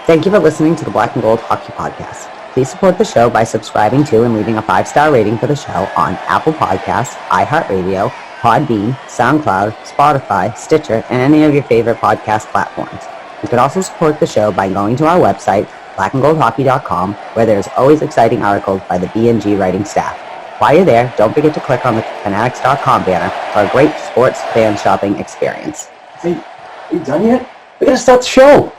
Thank you for listening to the Black and Gold Hockey Podcast. Please support the show by subscribing to and leaving a 5-star rating for the show on Apple Podcasts, iHeartRadio, Podbean, SoundCloud, Spotify, Stitcher, and any of your favorite podcast platforms. You can also support the show by going to our website, blackandgoldhockey.com, where there's always exciting articles by the B&G writing staff. While you're there, don't forget to click on the Fanatics.com banner for a great sports fan shopping experience. Hey, you done yet? We gotta start the show.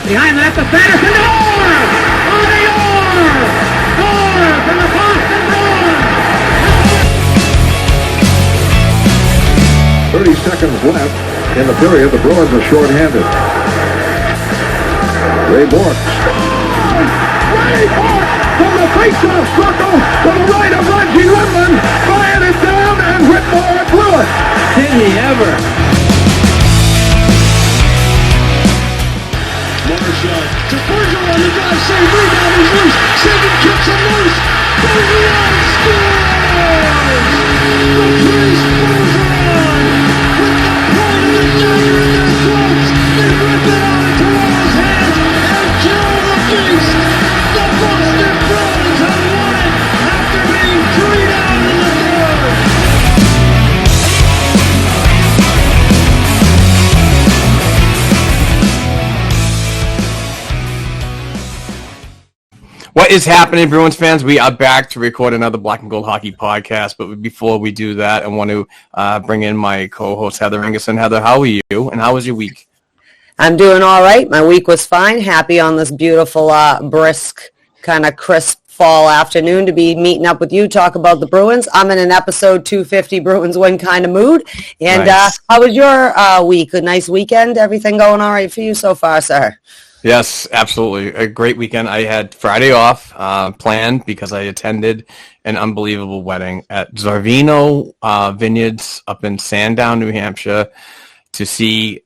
Behind the net to Sanderson, Orr! Bobby Orr! Orr from the Boston Bruins! 30 seconds left in the period. The Bruins are shorthanded. Ray Bork. Ray Bork from the face-off circle to the right of Reggie Woodland. Fired it down and Whitmore blew it. Did he ever? To Bergeron, the drive, save, rebound, he's loose. Sagan kicks him loose. Bergeron scores! The Priest Bergeron with the point of the dagger in their throats. They rip it out into Orr's hands and kill the beast. The Boston Bruins have won it after being 3 down in the third. What is happening, Bruins fans? We are back to record another Black and Gold Hockey podcast. But before we do that, I want to bring in my co-host, Heather Ingerson. Heather, how are you? And how was your week? I'm doing all right. My week was fine. Happy on this beautiful, brisk, kind of crisp fall afternoon to be meeting up with you, talk about the Bruins. I'm in an episode 250 Bruins win kind of mood. And nice. How was your week? A nice weekend? Everything going all right for you so far, sir? Yes, absolutely. A great weekend. I had Friday off planned because I attended an unbelievable wedding at Zarvino Vineyards up in Sandown, New Hampshire, to see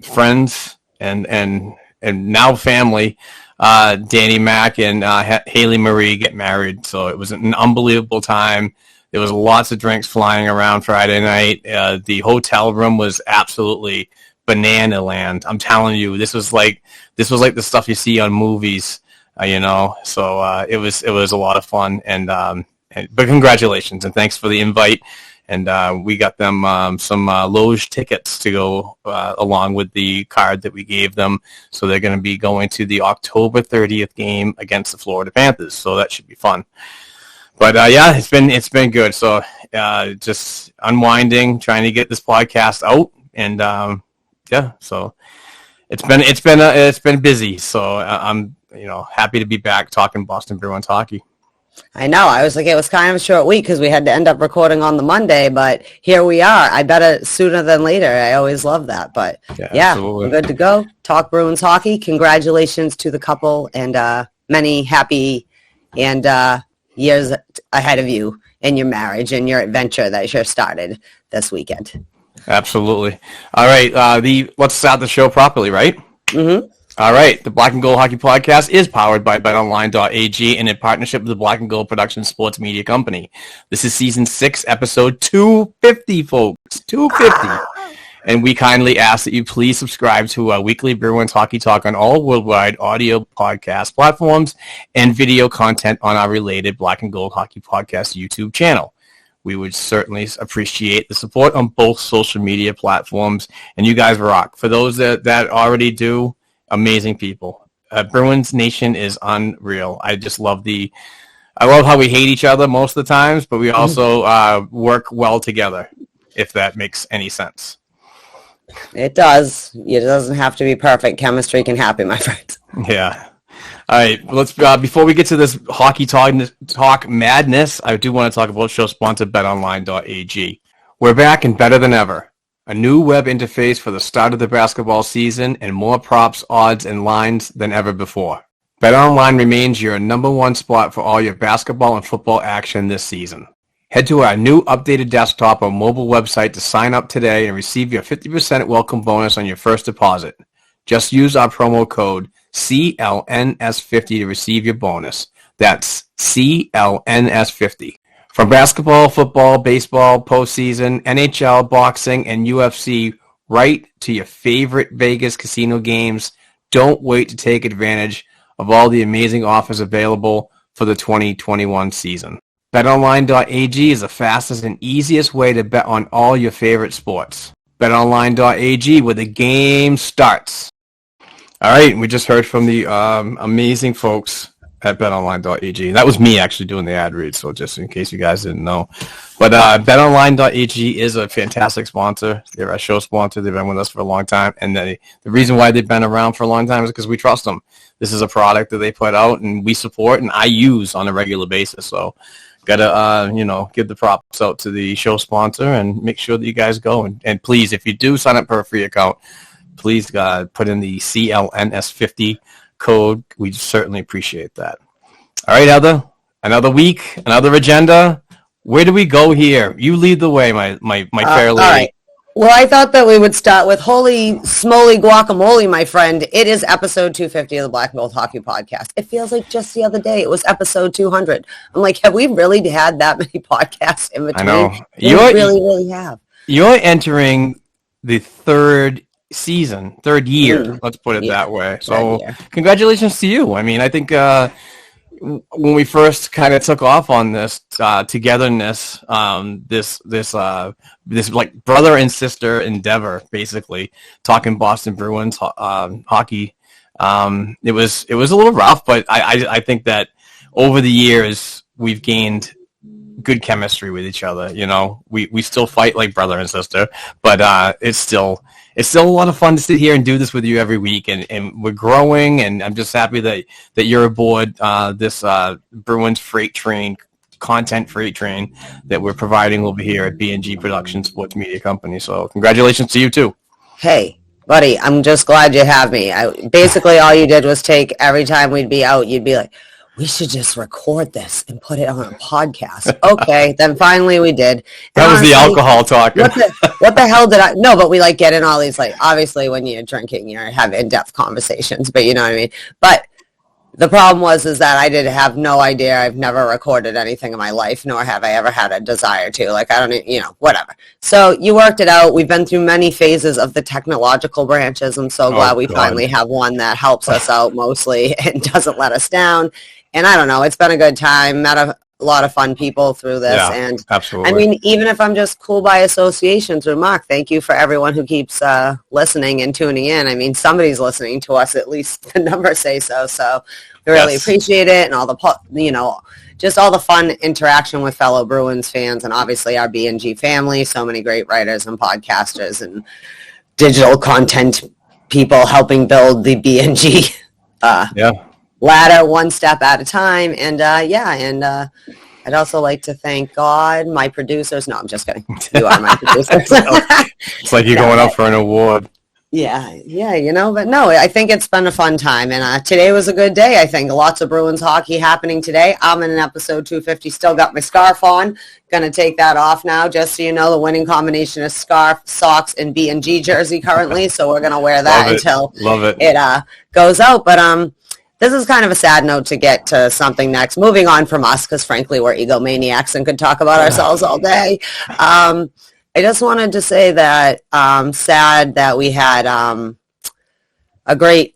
friends and now family, Danny Mac and Haley Marie get married. So it was an unbelievable time. There was lots of drinks flying around Friday night. The hotel room was absolutely banana land. I'm telling you, this was like the stuff you see on movies, So it was a lot of fun, but congratulations and thanks for the invite. And we got them some loge tickets to go along with the card that we gave them. So they're going to be going to the October 30th game against the Florida Panthers. So that should be fun. But yeah, it's been good. So just unwinding, trying to get this podcast out, and yeah, so it's been busy. So I'm happy to be back talking Boston Bruins hockey. I know. I was like, it was kind of a short week because we had to end up recording on the Monday, but here we are. I bet it sooner than later. I always love that. But yeah, we're good to go. Talk Bruins hockey. Congratulations to the couple and many happy and years ahead of you in your marriage and your adventure that you started this weekend. Absolutely. All right. Let's start the show properly, right? Mm-hmm. All right. The Black and Gold Hockey Podcast is powered by BetOnline.ag and in partnership with the Black and Gold Production Sports Media Company. This is Season 6, Episode 250, folks. 250. And we kindly ask that you please subscribe to our weekly Bruins Hockey Talk on all worldwide audio podcast platforms and video content on our related Black and Gold Hockey Podcast YouTube channel. We would certainly appreciate the support on both social media platforms, and you guys rock. For those that already do, amazing people. Bruins Nation is unreal. I just love I love how we hate each other most of the times, but we also work well together, if that makes any sense. It does. It doesn't have to be perfect. Chemistry can happen, my friends. Yeah. All right, let's before we get to this hockey talk madness, I do want to talk about show sponsor BetOnline.ag. We're back and better than ever. A new web interface for the start of the basketball season and more props, odds, and lines than ever before. BetOnline remains your number one spot for all your basketball and football action this season. Head to our new updated desktop or mobile website to sign up today and receive your 50% welcome bonus on your first deposit. Just use our promo code CLNS50 to receive your bonus. That's CLNS50. From basketball, football, baseball, postseason, NHL, boxing, and UFC, right to your favorite Vegas casino games, don't wait to take advantage of all the amazing offers available for the 2021 season. BetOnline.ag is the fastest and easiest way to bet on all your favorite sports. BetOnline.ag, where the game starts. All right, we just heard from the amazing folks at BetOnline.ag. That was me actually doing the ad read, so just in case you guys didn't know. But BetOnline.ag is a fantastic sponsor. They're a show sponsor. They've been with us for a long time, and the reason why they've been around for a long time is because we trust them. This is a product that they put out, and we support, and I use on a regular basis. So, gotta give the props out to the show sponsor and make sure that you guys go. And please, if you do sign up for a free account, please put in the CLNS50 code. We certainly appreciate that. All right, Heather, another week, another agenda. Where do we go here? You lead the way, my fair lady. All right. Well, I thought that we would start with holy smoly guacamole, my friend. It is episode 250 of the Black and Gold Hockey Podcast. It feels like just the other day it was episode 200. I'm like, have we really had that many podcasts in between? I know. We really have. You're entering the third year, let's put it that way. So congratulations to you. I mean, I think when we first kind of took off on this togetherness, this like brother and sister endeavor, basically talking Boston Bruins hockey, it was a little rough, but I think that over the years we've gained good chemistry with each other. You know, we still fight like brother and sister, but it's still a lot of fun to sit here and do this with you every week, and we're growing, and I'm just happy that you're aboard this Bruins content freight train that we're providing over here at B&G Production Sports Media Company. So congratulations to you too. Hey, buddy, I'm just glad you have me. Basically all you did was take every time we'd be out, you'd be like, we should just record this and put it on a podcast. Okay, then finally we did. That was the alcohol talking. What the hell did I... No, but we like get in all these, like, obviously when you're drinking, you have in-depth conversations, but you know what I mean? But the problem is that I did have no idea. I've never recorded anything in my life, nor have I ever had a desire to. Like, I don't, whatever. So you worked it out. We've been through many phases of the technological branches. I'm so glad we finally have one that helps us out mostly and doesn't let us down. And I don't know, it's been a good time. Met a lot of fun people through this. Yeah, and absolutely. I mean, even if I'm just cool by association through Mark, thank you for everyone who keeps listening and tuning in. I mean, somebody's listening to us, at least the numbers say so. So we really appreciate it, and all the, just all the fun interaction with fellow Bruins fans, and obviously our B&G family, so many great writers and podcasters and digital content people helping build the B&G ladder one step at a time. And I'd also like to thank God, my producers. No, I'm just kidding. You are my producers. It's like you're going up for an award. Yeah, but no, I think it's been a fun time, and today was a good day. I think lots of Bruins hockey happening today. I'm in episode 250, still got my scarf on. Gonna take that off now, just so you know. The winning combination is scarf, socks, and B&G jersey currently, so we're gonna wear that until it goes out. But this is kind of a sad note to get to something next. Moving on from us, because frankly we're egomaniacs and could talk about ourselves all day. I just wanted to say that sad that we had a great,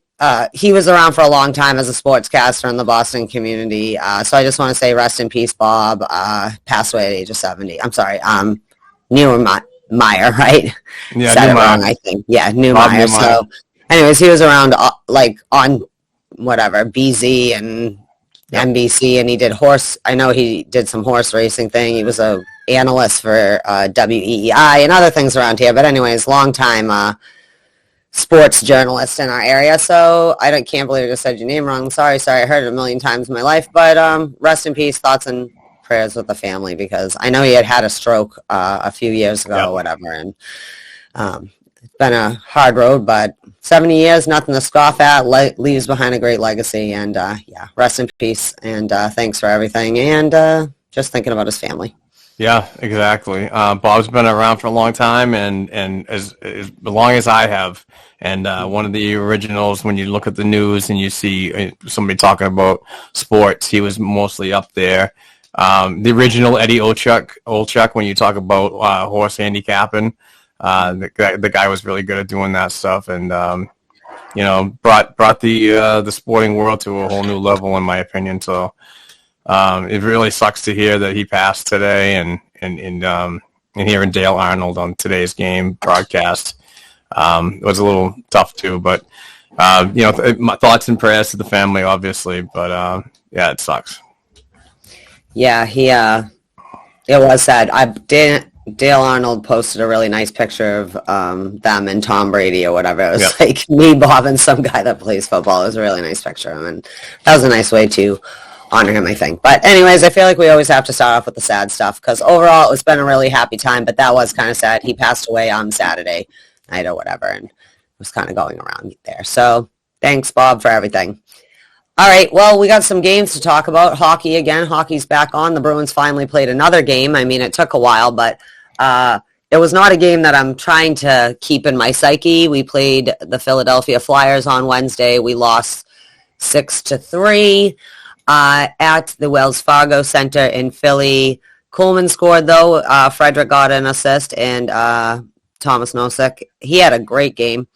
he was around for a long time as a sportscaster in the Boston community. So I just want to say rest in peace, Bob. Passed away at the age of 70. I'm sorry, Neumeyer, right? Yeah, said it wrong, I think. Yeah, Neumeyer. So anyways, he was around on whatever, BZ and NBC, and he did I know he did some horse racing thing. He was a analyst for WEEI and other things around here. But anyways, long time sports journalist in our area. So I can't believe I just said your name wrong. Sorry. I heard it a million times in my life. But rest in peace, thoughts and prayers with the family, because I know he had a stroke a few years ago or whatever. And it's been a hard road, but 70 years, nothing to scoff at, leaves behind a great legacy. And rest in peace. And thanks for everything. And just thinking about his family. Yeah, exactly. Bob's been around for a long time, and as long as I have. And one of the originals, when you look at the news and you see somebody talking about sports, he was mostly up there. The original Eddie Olchuk, when you talk about horse handicapping, the guy was really good at doing that stuff, and brought the sporting world to a whole new level, in my opinion. So. It really sucks to hear that he passed today, and hearing Dale Arnold on today's game broadcast it was a little tough too. But my thoughts and prayers to the family, obviously. But yeah, it sucks. Yeah, it was sad. Dale Arnold posted a really nice picture of them and Tom Brady or whatever. It was like me, Bob, and some guy that plays football. It was a really nice picture of him, and that was a nice way to honor him, I think. But anyways, I feel like we always have to start off with the sad stuff, because overall it's been a really happy time, but that was kind of sad. He passed away on Saturday night or whatever, and it was kind of going around there. So thanks, Bob, for everything. All right, well, we got some games to talk about. Hockey again. Hockey's back on. The Bruins finally played another game. I mean, it took a while, but it was not a game that I'm trying to keep in my psyche. We played the Philadelphia Flyers on Wednesday. We lost 6-3. At the Wells Fargo Center in Philly. Coleman scored, though. Frederick got an assist, and Thomas Nosek. He had a great game.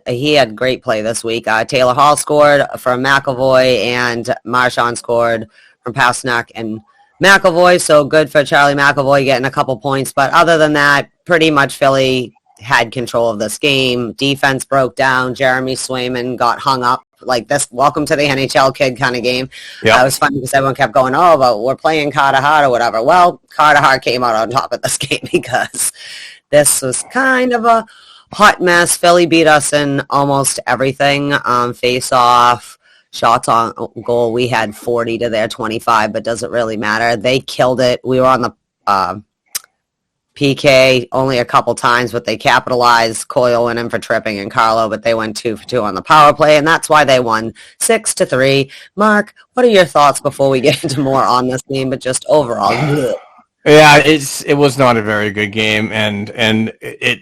He had great play this week. Taylor Hall scored from McAvoy, and Marchand scored from Pasternak and McAvoy. So good for Charlie McAvoy getting a couple points. But other than that, pretty much Philly had control of this game. Defense broke down. Jeremy Swayman got hung up. Like this, welcome to the NHL kid kind of game. Yep. It was funny because everyone kept going, but we're playing Carter Hart or whatever. Well, Carter Hart came out on top of this game because this was kind of a hot mess. Philly beat us in almost everything. Face off, shots on goal. We had 40 to their 25, but does it really matter? They killed it. We were on the PK only a couple times, but they capitalized. Coyle went in for tripping and Carlo, but they went 2 for 2 on the power play, and that's why they won 6-3. Mark, what are your thoughts before we get into more on this game, but just overall? Yeah, it was not a very good game, and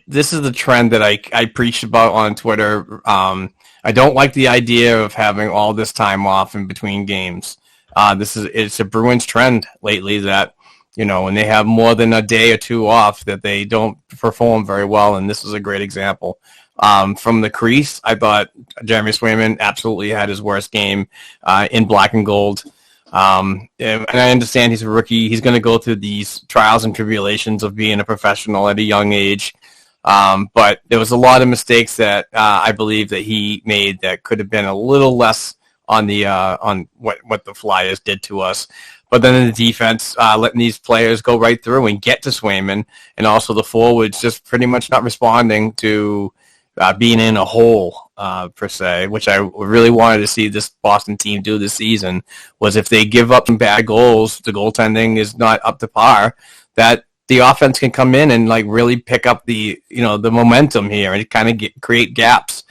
this is the trend that I preached about on Twitter. I don't like the idea of having all this time off in between games. It's a Bruins trend lately that, when they have more than a day or two off, that they don't perform very well, and this is a great example. From the crease, I thought Jeremy Swayman absolutely had his worst game in black and gold. And I understand he's a rookie. He's going to go through these trials and tribulations of being a professional at a young age. But there was a lot of mistakes that I believe that he made that could have been a little less on the on what the Flyers did to us. But then in the defense, letting these players go right through and get to Swayman, and also the forwards just pretty much not responding to being in a hole, per se, which I really wanted to see this Boston team do this season, was if they give up some bad goals, the goaltending is not up to par, that the offense can come in and really pick up the momentum here and kind of create gaps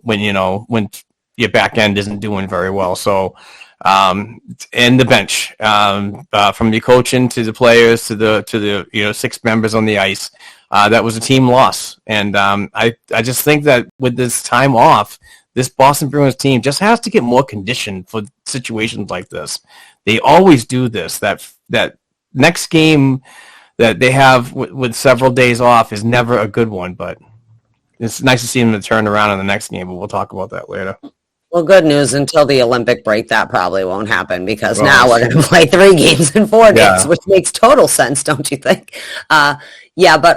when your back end isn't doing very well. So. And the bench, from the coaching to the players to the 6 members on the ice, that was a team loss. And I just think that with this time off, this Boston Bruins team just has to get more conditioned for situations like this. They always do this. That next game that they have with several days off is never a good one, but it's nice to see them to turn around in the next game, but we'll talk about that later. Well, good news. Until the Olympic break, that probably won't happen, because now we're going to play 3 games in 4 days, which makes total sense, don't you think? But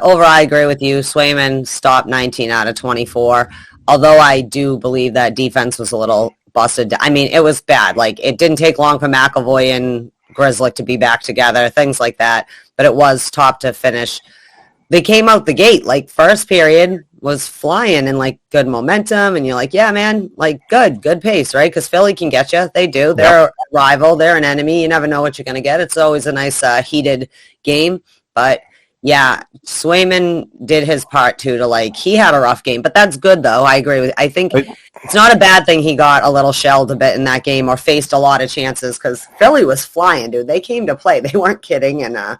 overall, I agree with you. Swayman stopped 19 out of 24, although I do believe that defense was a little busted. I mean, it was bad. It didn't take long for McAvoy and Grosnick to be back together, things like that, but it was top to finish. They came out the gate, first period was flying and good momentum, and you're yeah, man, good pace, right? Because Philly can get you. They do. They're a rival. They're an enemy. You never know what you're going to get. It's always a nice heated game, but Yeah, Swayman did his part too he had a rough game, but that's good though. I agree with I think it's not a bad thing he got a little shelled a bit in that game or faced a lot of chances because Philly was flying, dude. They came to play. They weren't kidding, and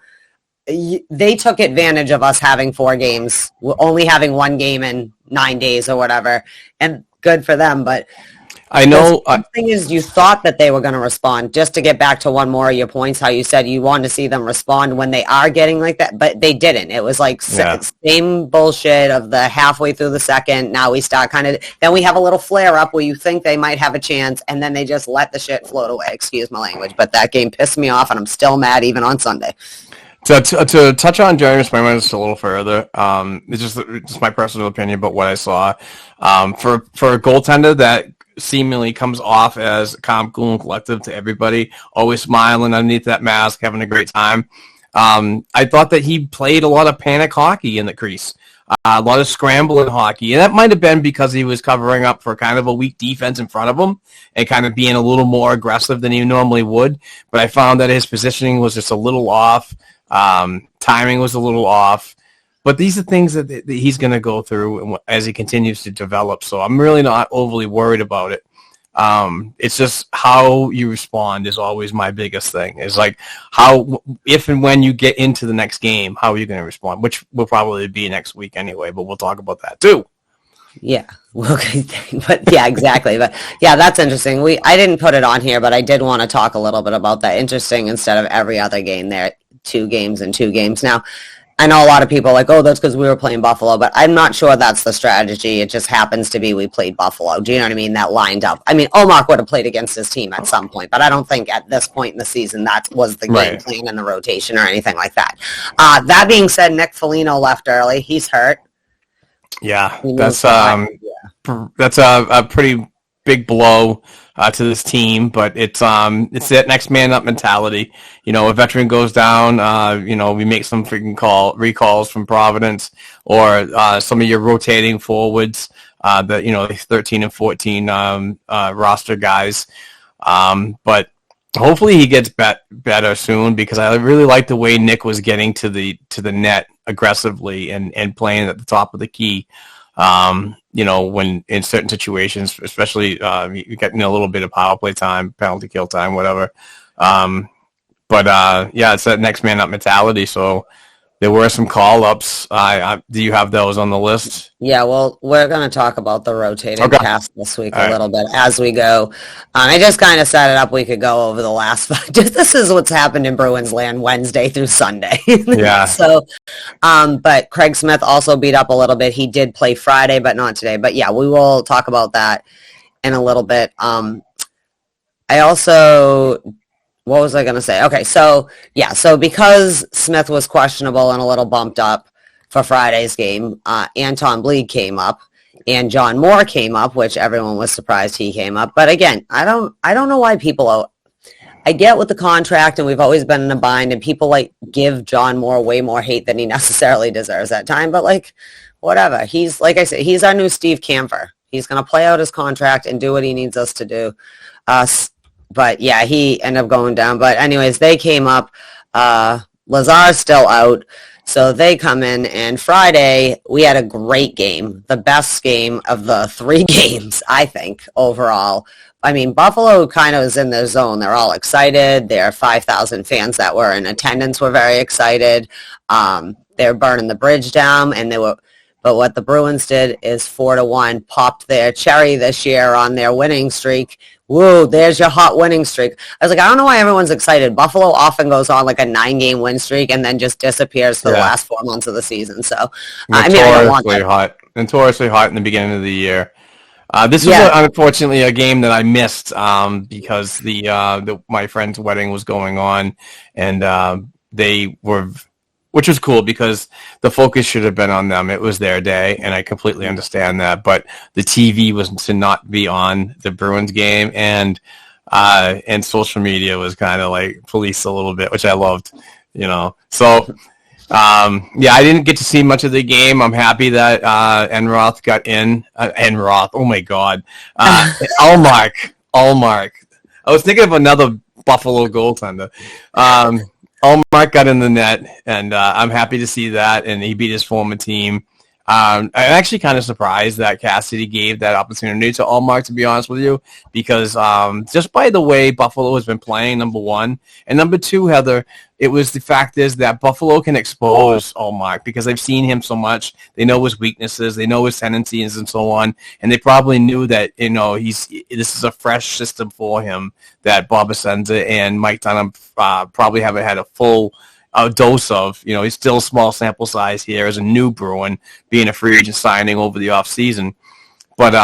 they took advantage of us having 4 games, only having 1 game in 9 days or whatever, and good for them, but I know. The thing is, you thought that they were going to respond. Just to get back to one more of your points, how you said you wanted to see them respond when they are getting like that, but they didn't. It was same bullshit of the halfway through the second. Now we start then we have a little flare up where you think they might have a chance, and then they just let the shit float away. Excuse my language, but that game pissed me off, and I'm still mad even on Sunday. To touch on Jeremy Swayman just a little further, it's just my personal opinion about what I saw. For a goaltender that seemingly comes off as calm, cool, and collective to everybody, always smiling underneath that mask, having a great time. I thought that he played a lot of panic hockey in the crease, a lot of scrambling hockey, and that might have been because he was covering up for kind of a weak defense in front of him and kind of being a little more aggressive than he normally would. But I found that his positioning was just a little off. Timing was a little off. But these are things that he's going to go through as he continues to develop. So I'm really not overly worried about it. It's just how you respond is always my biggest thing. Is how, if and when you get into the next game, how are you going to respond? Which will probably be next week anyway, but we'll talk about that too. Yeah. Okay. But yeah, exactly. But yeah, that's interesting. I didn't put it on here, but I did want to talk a little bit about that. Interesting instead of every other game there, 2 games and 2 games. Now, I know a lot of people are like, oh, that's because we were playing Buffalo, but I'm not sure that's the strategy. It just happens to be we played Buffalo. Do you know what I mean? That lined up. I mean, Omar would have played against his team at some point, but I don't think at this point in the season that was the game plan in the rotation or anything like that. That being said, Nick Foligno left early. He's hurt. Yeah, that's a pretty big blow to this team, but it's that next man up mentality. You know, a veteran goes down, we make some freaking recalls from Providence or some of your rotating forwards, 13 and 14 roster guys. But hopefully he gets better soon because I really like the way Nick was getting to the net aggressively and playing at the top of the key. When in certain situations, especially you getting a little bit of power play time, penalty kill time, whatever. It's that next man up mentality. So there were some call-ups. Do you have those on the list? Yeah, well, we're going to talk about the rotating cast this week a little bit as we go. I just kind of set it up. We could go over the last – this is what's happened in Bruins land Wednesday through Sunday. Yeah. So, but Craig Smith also beat up a little bit. He did play Friday, but not today. But, yeah, we will talk about that in a little bit. I also – what was I going to say? Okay, so because Smith was questionable and a little bumped up for Friday's game, Anton Bleed came up and John Moore came up, which everyone was surprised he came up. But again, I don't know why I get with the contract and we've always been in a bind and people give John Moore way more hate than he necessarily deserves at time. But whatever. He's, like I said, he's our new Steve Camphor. He's going to play out his contract and do what he needs us to do. But yeah, he ended up going down. But anyways, they came up. Lazar's still out. So they come in. And Friday, we had a great game. The best game of the 3 games, I think, overall. I mean, Buffalo kind of was in their zone. They're all excited. Their 5,000 fans that were in attendance were very excited. They're burning the bridge down. And but what the Bruins did is 4-1, popped their cherry this year on their winning streak. Whoa, there's your hot winning streak. I was like, I don't know why everyone's excited. Buffalo often goes on a 9-game win streak and then just disappears for the last 4 months of the season. So, I don't want that. Notoriously hot in the beginning of the year. This was unfortunately a game that I missed because my friend's wedding was going on, and they were, which was cool because the focus should have been on them. It was their day, and I completely understand that. But the TV was to not be on the Bruins game, and social media was kind of police a little bit, which I loved, So, I didn't get to see much of the game. I'm happy that Enroth got in. Enroth, oh my God. Allmark. I was thinking of another Buffalo goaltender. Allmark got in the net, and I'm happy to see that, and he beat his former team. I'm actually kind of surprised that Cassidy gave that opportunity to Allmark, to be honest with you, because just by the way Buffalo has been playing, number one, and number two, Heather, it was the fact is that Buffalo can expose Allmark because they've seen him so much. They know his weaknesses, they know his tendencies, and so on, and they probably knew that this is a fresh system for him that Bob Essenza and Mike Dunham probably haven't had a full dose of. He's still a small sample size here as a new Bruin, being a free agent signing over the off season. But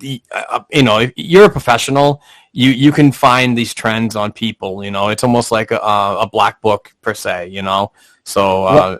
if you're a professional, you can find these trends on people. It's almost like a black book per se. So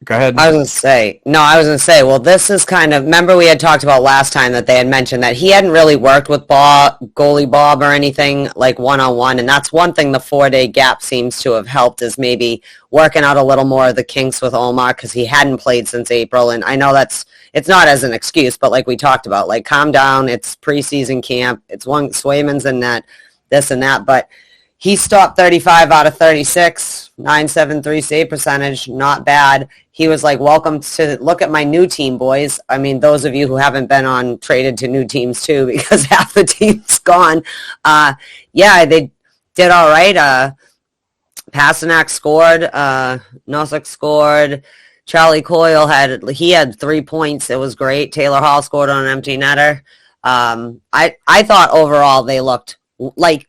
go ahead. I was going to say, well, this is kind of, remember we had talked about last time that they had mentioned that he hadn't really worked with goalie Bob or anything like one-on-one, and that's one thing the 4-day gap seems to have helped, is maybe working out a little more of the kinks with Omar, because he hadn't played since April, and I know it's not as an excuse, but like we talked about, like, calm down, it's preseason camp, it's Swayman's in net, this and that, but he stopped 35 out of 36, 973 save percentage, not bad. He was like, welcome to look at my new team, boys. I mean, those of you who haven't been traded to new teams too, because half the team's gone. They did all right. Pasternak scored. Nosek scored. Charlie Coyle had 3 points. It was great. Taylor Hall scored on an empty netter. I thought overall they looked like,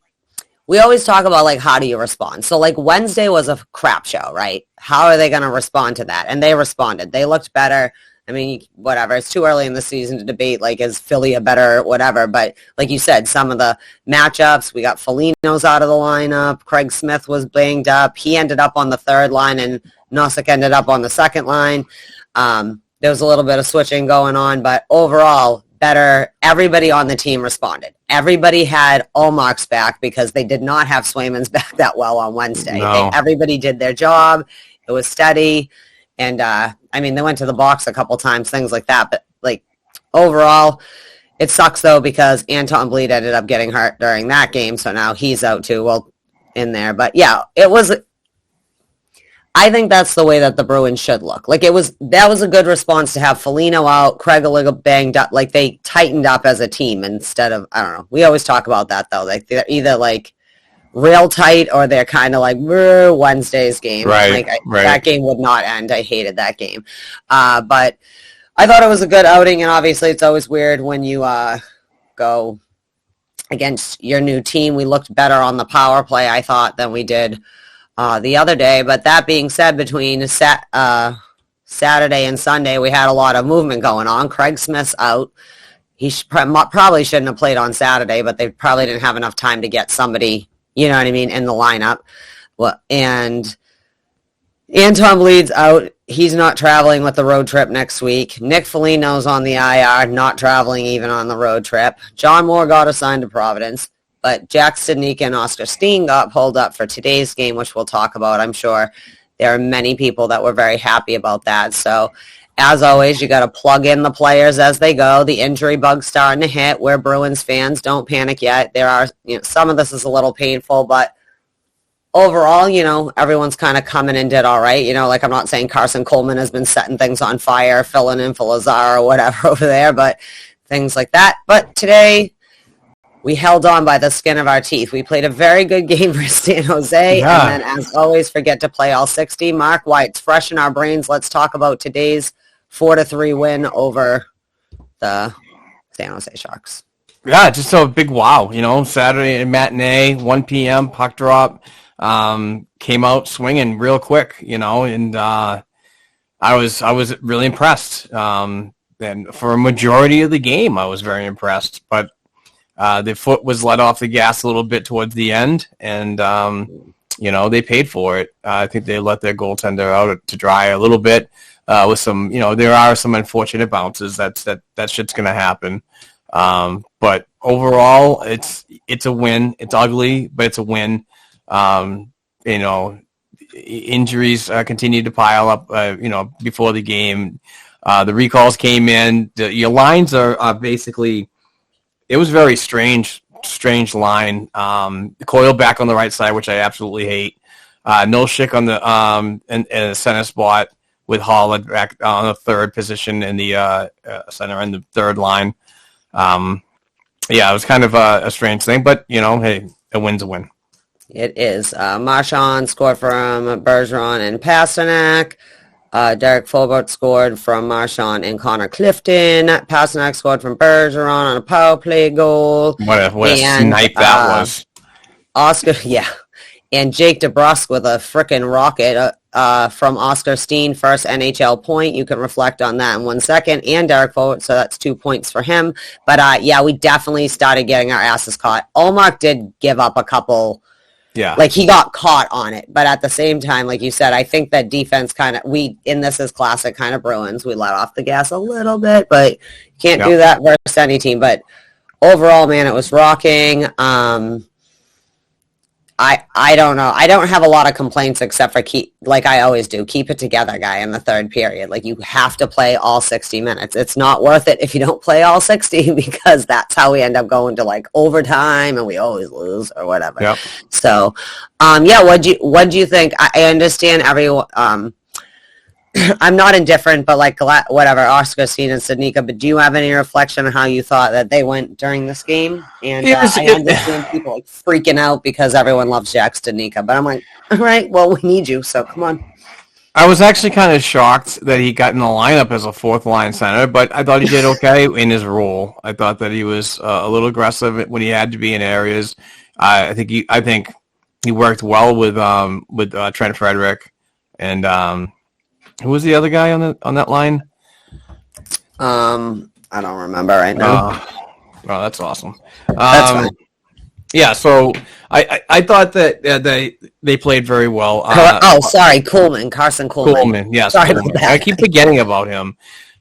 we always talk about, like, how do you respond? So, like, Wednesday was a crap show, right? How are they going to respond to that? And they responded. They looked better. I mean, whatever. It's too early in the season to debate, like, is Philly a better whatever? But, like you said, some of the matchups, we got Foligno's out of the lineup. Craig Smith was banged up. He ended up on the third line, and Nosek ended up on the second line. There was a little bit of switching going on, but overall, better. Everybody on the team responded. Everybody had Allmark's back because they did not have Swayman's back that well on Wednesday. No. Everybody did their job. It was steady. And, they went to the box a couple times, things like that. But, like, overall, it sucks, though, because Anton Bleed ended up getting hurt during that game. So now he's out, too, in there. But, yeah, I think that's the way that the Bruins should look. Like, that was a good response to have Foligno out, Craig a little banged up. Like, they tightened up as a team instead of, I don't know. We always talk about that, though. Like, they're either, like, real tight or they're kind of like, Wednesday's game. Right, right. That game would not end. I hated that game. But I thought it was a good outing, and obviously it's always weird when you go against your new team. We looked better on the power play, I thought, than we did the other day. But that being said, between Saturday and Sunday, we had a lot of movement going on. Craig Smith's out. He probably shouldn't have played on Saturday, but they probably didn't have enough time to get somebody, in the lineup. Well, and Anton Bleed's out. He's not traveling with the road trip next week. Nick Foligno's on the IR, not traveling even on the road trip. John Moore got assigned to Providence. But Jack Studnicka and Oscar Steen got pulled up for today's game, which we'll talk about. I'm sure there are many people that were very happy about that. So, as always, you got to plug in the players as they go. The injury bug's starting to hit. We're Bruins fans. Don't panic yet. There are, some of this is a little painful, but overall, everyone's kind of coming and did all right. Like, I'm not saying Carson Coleman has been setting things on fire, filling in for Lazar or whatever over there, but things like that. But today, we held on by the skin of our teeth. We played a very good game for San Jose. Yeah. And then, as always, forget to play all 60. Mark, why it's fresh in our brains, let's talk about today's 4-3 win over the San Jose Sharks. Yeah, just a big wow. Saturday matinee, 1 p.m., puck drop, came out swinging real quick, and I was really impressed. And for a majority of the game, I was very impressed. But the foot was let off the gas a little bit towards the end, and, they paid for it. I think they let their goaltender out to dry a little bit with some, there are some unfortunate bounces. That shit's going to happen. But overall, it's a win. It's ugly, but it's a win. Injuries continue to pile up, before the game. The recalls came in. Your lines are basically... It was very strange line. Coyle back on the right side, which I absolutely hate. Nolshick on the in the center spot with Hollett back on the third position in the center and the third line. Yeah, it was kind of a strange thing, but, hey, a win's a win. It is. Marchand scored from Bergeron and Pasternak. Derek Forbort scored from Marchand and Connor Clifton. Pasternak scored from Bergeron on a power play goal. What a snipe that was. Oscar, yeah. And Jake DeBrusk with a frickin' rocket from Oscar Steen, first NHL point. You can reflect on that in 1 second. And Derek Forbort, so that's 2 points for him. But, yeah, we definitely started getting our asses caught. Ullmark did give up a couple. Yeah. Like, he got caught on it. But at the same time, like you said, I think that defense in this is classic kind of Bruins. We let off the gas a little bit, but you can't do that versus any team. But overall, man, it was rocking. I don't know. I don't have a lot of complaints except for like I always do, keep it together, guy, in the third period. Like, you have to play all 60 minutes. It's not worth it if you don't play all 60 because that's how we end up going to, like, overtime and we always lose or whatever. Yep. So, yeah, what do you think? I understand everyone. I'm not indifferent, but, like, whatever, Oscar Steen and Sednika, but do you have any reflection on how you thought that they went during this game? And I understand people, like, freaking out because everyone loves Jack Sednika, but I'm like, all right, well, we need you, so come on. I was actually kind of shocked that he got in the lineup as a fourth-line center, but I thought he did okay in his role. I thought that he was a little aggressive when he had to be in areas. I think he worked well with Trent Frederick and who was the other guy on that line? I don't remember right now. Oh, that's awesome. That's fine. Yeah, so I thought that they played very well. Sorry, Coleman, Carson Coleman. Coleman, yes. Sorry about that. I keep forgetting about him.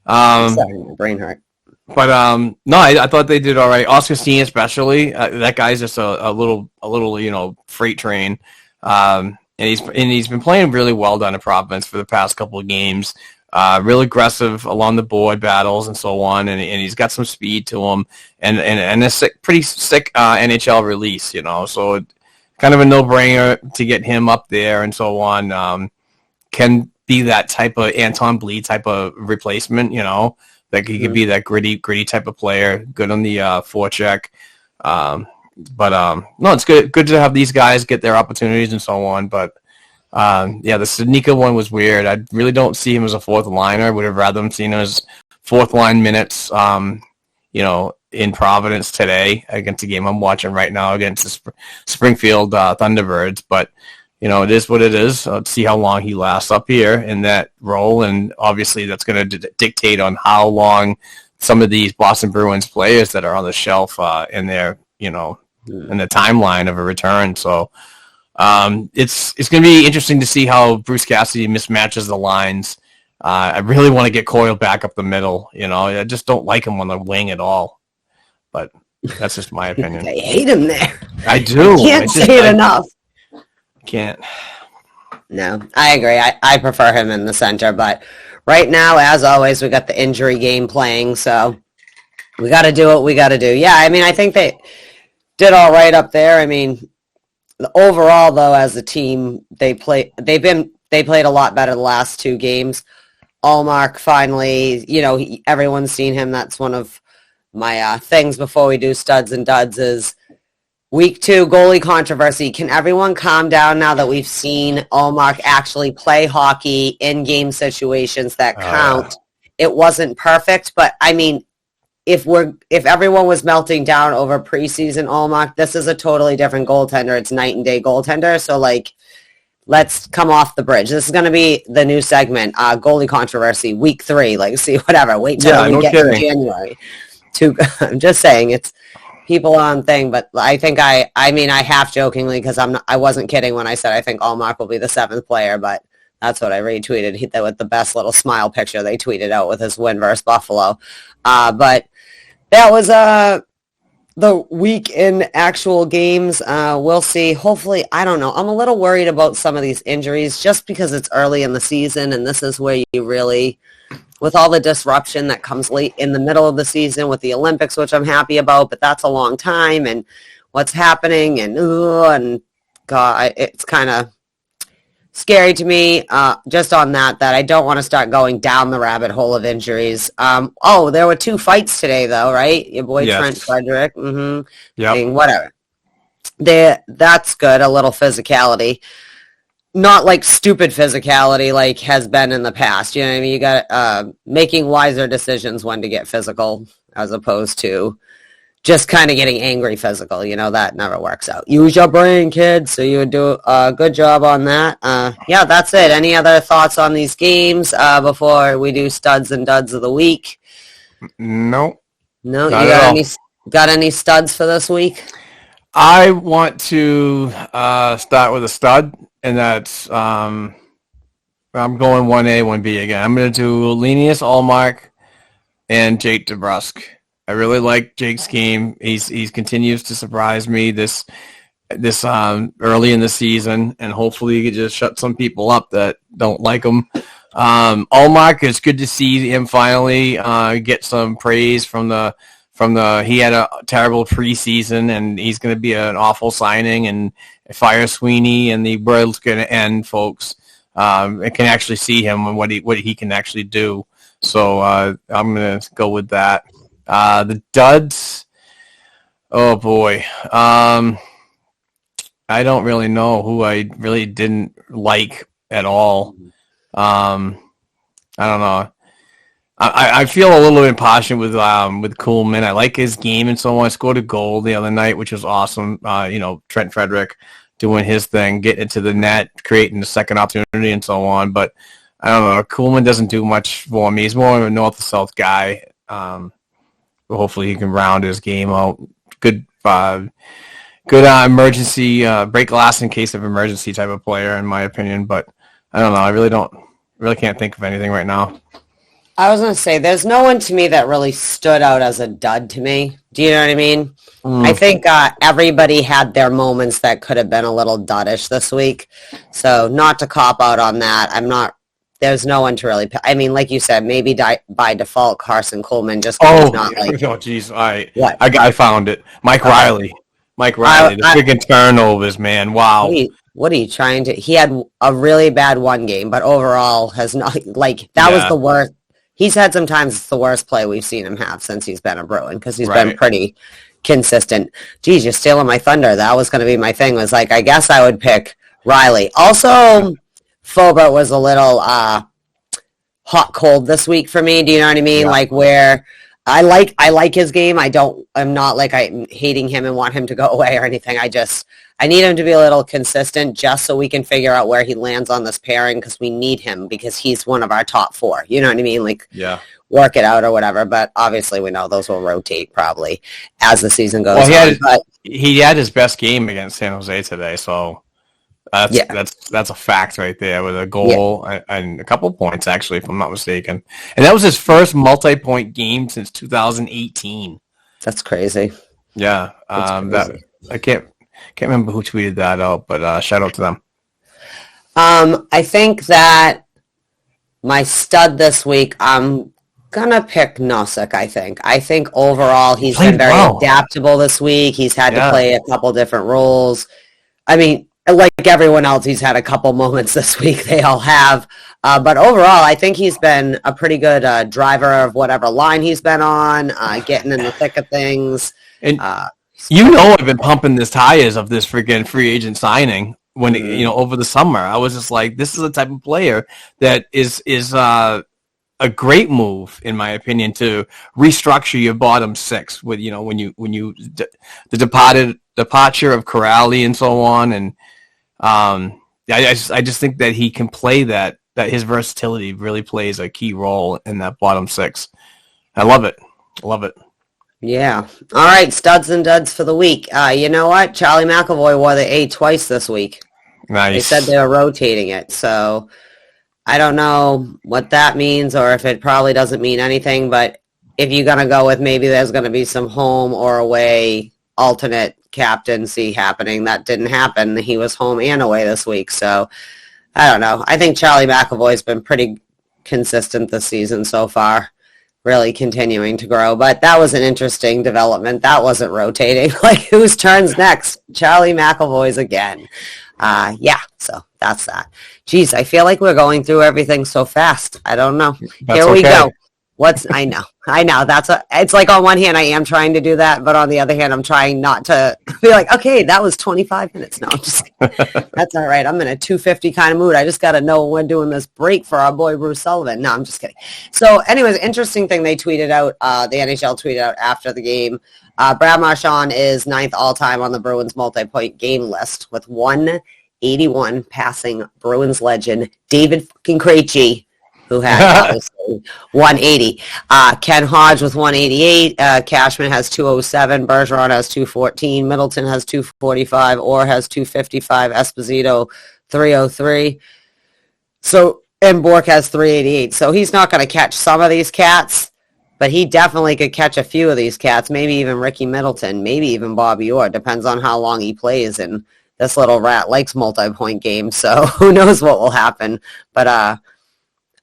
Sorry, my brain hurt. But no, I thought they did all right. Oscar Steen especially. That guy's just a little freight train. And he's been playing really well down in Providence for the past couple of games. Real aggressive along the board battles and so on, and he's got some speed to him, and a pretty sick NHL release, So kind of a no-brainer to get him up there and so on. Can be that type of Anton Bleed type of replacement, that he could be that gritty type of player, good on the forecheck. But no, it's good to have these guys get their opportunities and so on. But yeah, the Sednika one was weird. I really don't see him as a fourth liner. Would have rather seen him as fourth line minutes. In Providence today against the game I'm watching right now against the Springfield Thunderbirds. But it is what it is. Let's see how long he lasts up here in that role, and obviously that's going to dictate on how long some of these Boston Bruins players that are on the shelf in their in the timeline of a return. So it's going to be interesting to see how Bruce Cassidy mismatches the lines. I really want to get Coyle back up the middle. I just don't like him on the wing at all. But that's just my opinion. I hate him there. I do. Can't say it enough. Can't. No, I agree. I prefer him in the center. But right now, as always, we got the injury game playing. So we got to do what we got to do. Yeah, I mean, I think they did all right up there. I mean, overall, though, as a team, they played a lot better the last two games. Allmark finally, everyone's seen him. That's one of my things before we do studs and duds is week 2 goalie controversy. Can everyone calm down now that we've seen Allmark actually play hockey in game situations that count? It wasn't perfect, but I mean, if everyone was melting down over preseason Allmark, this is a totally different goaltender. It's night and day goaltender. So let's come off the bridge. This is going to be the new segment, goalie controversy, week 3. Wait till we get to January. I'm just saying, it's people on thing, but I think I half jokingly, because I wasn't kidding when I said I think Allmark will be the 7th player, but that's what I retweeted with the best little smile picture they tweeted out with his win versus Buffalo. But that was the week in actual games. We'll see. Hopefully, I don't know. I'm a little worried about some of these injuries just because it's early in the season, and this is where you really, with all the disruption that comes late in the middle of the season with the Olympics, which I'm happy about, but that's a long time, and what's happening, and God, it's kind of, scary to me, just on that I don't want to start going down the rabbit hole of injuries. There were 2 fights today, though, right? Your boy Yes. Trent Frederick. Yep. Whatever. That's good, a little physicality. Not like stupid physicality like has been in the past. You know what I mean? You got making wiser decisions when to get physical as opposed to just kind of getting angry physical. That never works out. Use your brain, kids. So you would do a good job on that. Yeah, that's it. Any other thoughts on these games before we do studs and duds of the week? No. No? You got any studs for this week? I want to start with a stud, and that's I'm going 1A, 1B again. I'm going to do Linus Ullmark and Jake DeBrusk. I really like Jake's game. He continues to surprise me this early in the season, and hopefully he can just shut some people up that don't like him. Ullmark, it's good to see him finally get some praise from the he had a terrible preseason, and he's going to be an awful signing, and fire Sweeney, and the world's going to end, folks. I can actually see him and what he can actually do. So I'm going to go with that. The duds, oh boy. I don't really know who I really didn't like at all. I don't know. I feel a little impassioned with Kuhlman. I like his game and so on. I scored a goal the other night, which was awesome. Trent Frederick doing his thing, getting it to the net, creating the second opportunity and so on. But I don't know. Kuhlman doesn't do much for me. He's more of a north-to-south guy. Hopefully he can round his game out. Good emergency, break glass in case of emergency type of player, in my opinion. But I don't know. I really can't think of anything right now. I was going to say, there's no one to me that really stood out as a dud to me. Do you know what I mean? I think everybody had their moments that could have been a little duddish this week. So not to cop out on that. There's no one to really, like you said, maybe by default, Carson Kuhlman just not like. Oh, jeez. I found it. Mike Riley. The freaking turnovers, man. Wow. What are you trying to, he had a really bad one game, but overall has not, was the worst. He's had sometimes it's the worst play we've seen him have since he's been a Bruin, because he's been pretty consistent. Geez, you're stealing my thunder. That was going to be my thing, was I guess I would pick Riley. Also, Fobert was a little hot cold this week for me. Do you know what I mean? Yeah. Where I like his game. I'm not I'm hating him and want him to go away or anything. I need him to be a little consistent just so we can figure out where he lands on this pairing, because we need him, because he's one of our top 4. You know what I mean? Work it out or whatever. But obviously we know those will rotate probably as the season goes on. He had his best game against San Jose today, so that's a fact right there, with a goal and a couple points, actually, if I'm not mistaken. And that was his first multi-point game since 2018. That's crazy. Yeah. Crazy. I can't remember who tweeted that out, but shout out to them. I think that my stud this week, I'm going to pick Nosek, I think overall he's been very adaptable this week. He's had to play a couple different roles. Like everyone else, he's had a couple moments this week. They all have. But overall, I think he's been a pretty good driver of whatever line he's been on, getting in the thick of things. And I've been pumping the tires of this freaking free agent signing when over the summer. I was just like, this is the type of player that is a great move, in my opinion, to restructure your bottom 6 with the departure of Corrali and so on, and I just think that he can play that his versatility really plays a key role in that bottom 6. I love it. Yeah. All right, studs and duds for the week. You know what? Charlie McAvoy wore the A twice this week. Nice. They said they were rotating it, so I don't know what that means, or if it probably doesn't mean anything, but if you're going to go with, maybe there's going to be some home or away alternate captaincy happening. That didn't happen. He was home and away this week, so I don't know. I think Charlie McAvoy's been pretty consistent this season so far, really continuing to grow, but that was an interesting development. That wasn't rotating. Whose turn's next? Charlie McAvoy's again. Yeah, so that's that. Jeez, I feel like we're going through everything so fast. I don't know. That's Here we okay. go. I know. It's like on one hand I am trying to do that, but on the other hand I'm trying not to be like, okay, that was 25 minutes. No, I'm just that's all right. I'm in a 250 kind of mood. I just got to know when we're doing this break for our boy Bruce Sullivan. No, I'm just kidding. So anyways, interesting thing they tweeted out, the NHL tweeted out after the game. Brad Marchand is 9th all-time on the Bruins multi-point game list with 181, passing Bruins legend David fucking Krejci, who had obviously 180. Ken Hodge with 188. Cashman has 207. Bergeron has 214. Middleton has 245. Orr has 255. Esposito 303. So, and Bork has 388. So he's not going to catch some of these cats, but he definitely could catch a few of these cats. Maybe even Ricky Middleton. Maybe even Bobby Orr. Depends on how long he plays. And this little rat likes multi-point games. So who knows what will happen. But,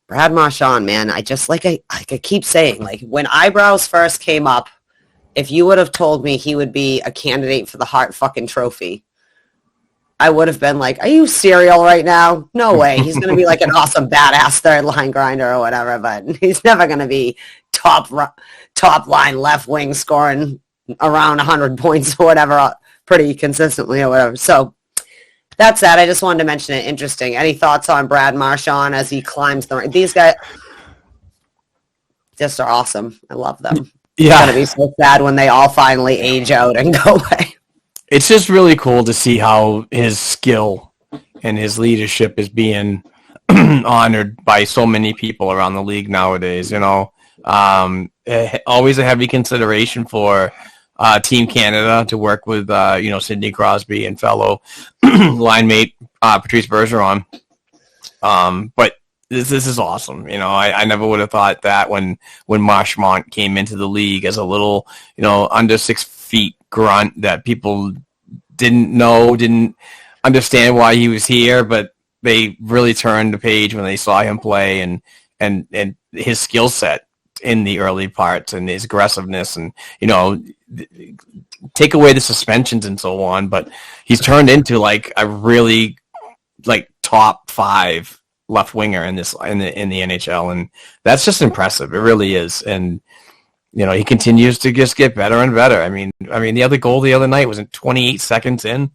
Brad Marchand, man, I just I keep saying, like, when Eyebrows first came up, if you would have told me he would be a candidate for the Hart fucking trophy, I would have been like, are you serial right now? No way. He's going to be like an awesome badass third line grinder or whatever, but he's never going to be top line left wing scoring around 100 points or whatever pretty consistently or whatever. So that's that. I just wanted to mention it. Interesting. Any thoughts on Brad Marchand as he climbs the rank? These guys just are awesome. I love them. Yeah. It's going to be so sad when they all finally age out and go away. It's just really cool to see how his skill and his leadership is being honored by so many people around the league nowadays. Always a heavy consideration for Team Canada to work with, Sidney Crosby and fellow line mate Patrice Bergeron. But this is awesome. I never would have thought that when Marchand came into the league as a little, under 6 feet grunt that people didn't understand why he was here, but they really turned the page when they saw him play and his skill set in the early parts and his aggressiveness and, take away the suspensions and so on, but he's turned into like a really top 5 left winger in the NHL, and that's just impressive. It really is. And he continues to just get better and better. I mean the other goal the other night was in 28 seconds in.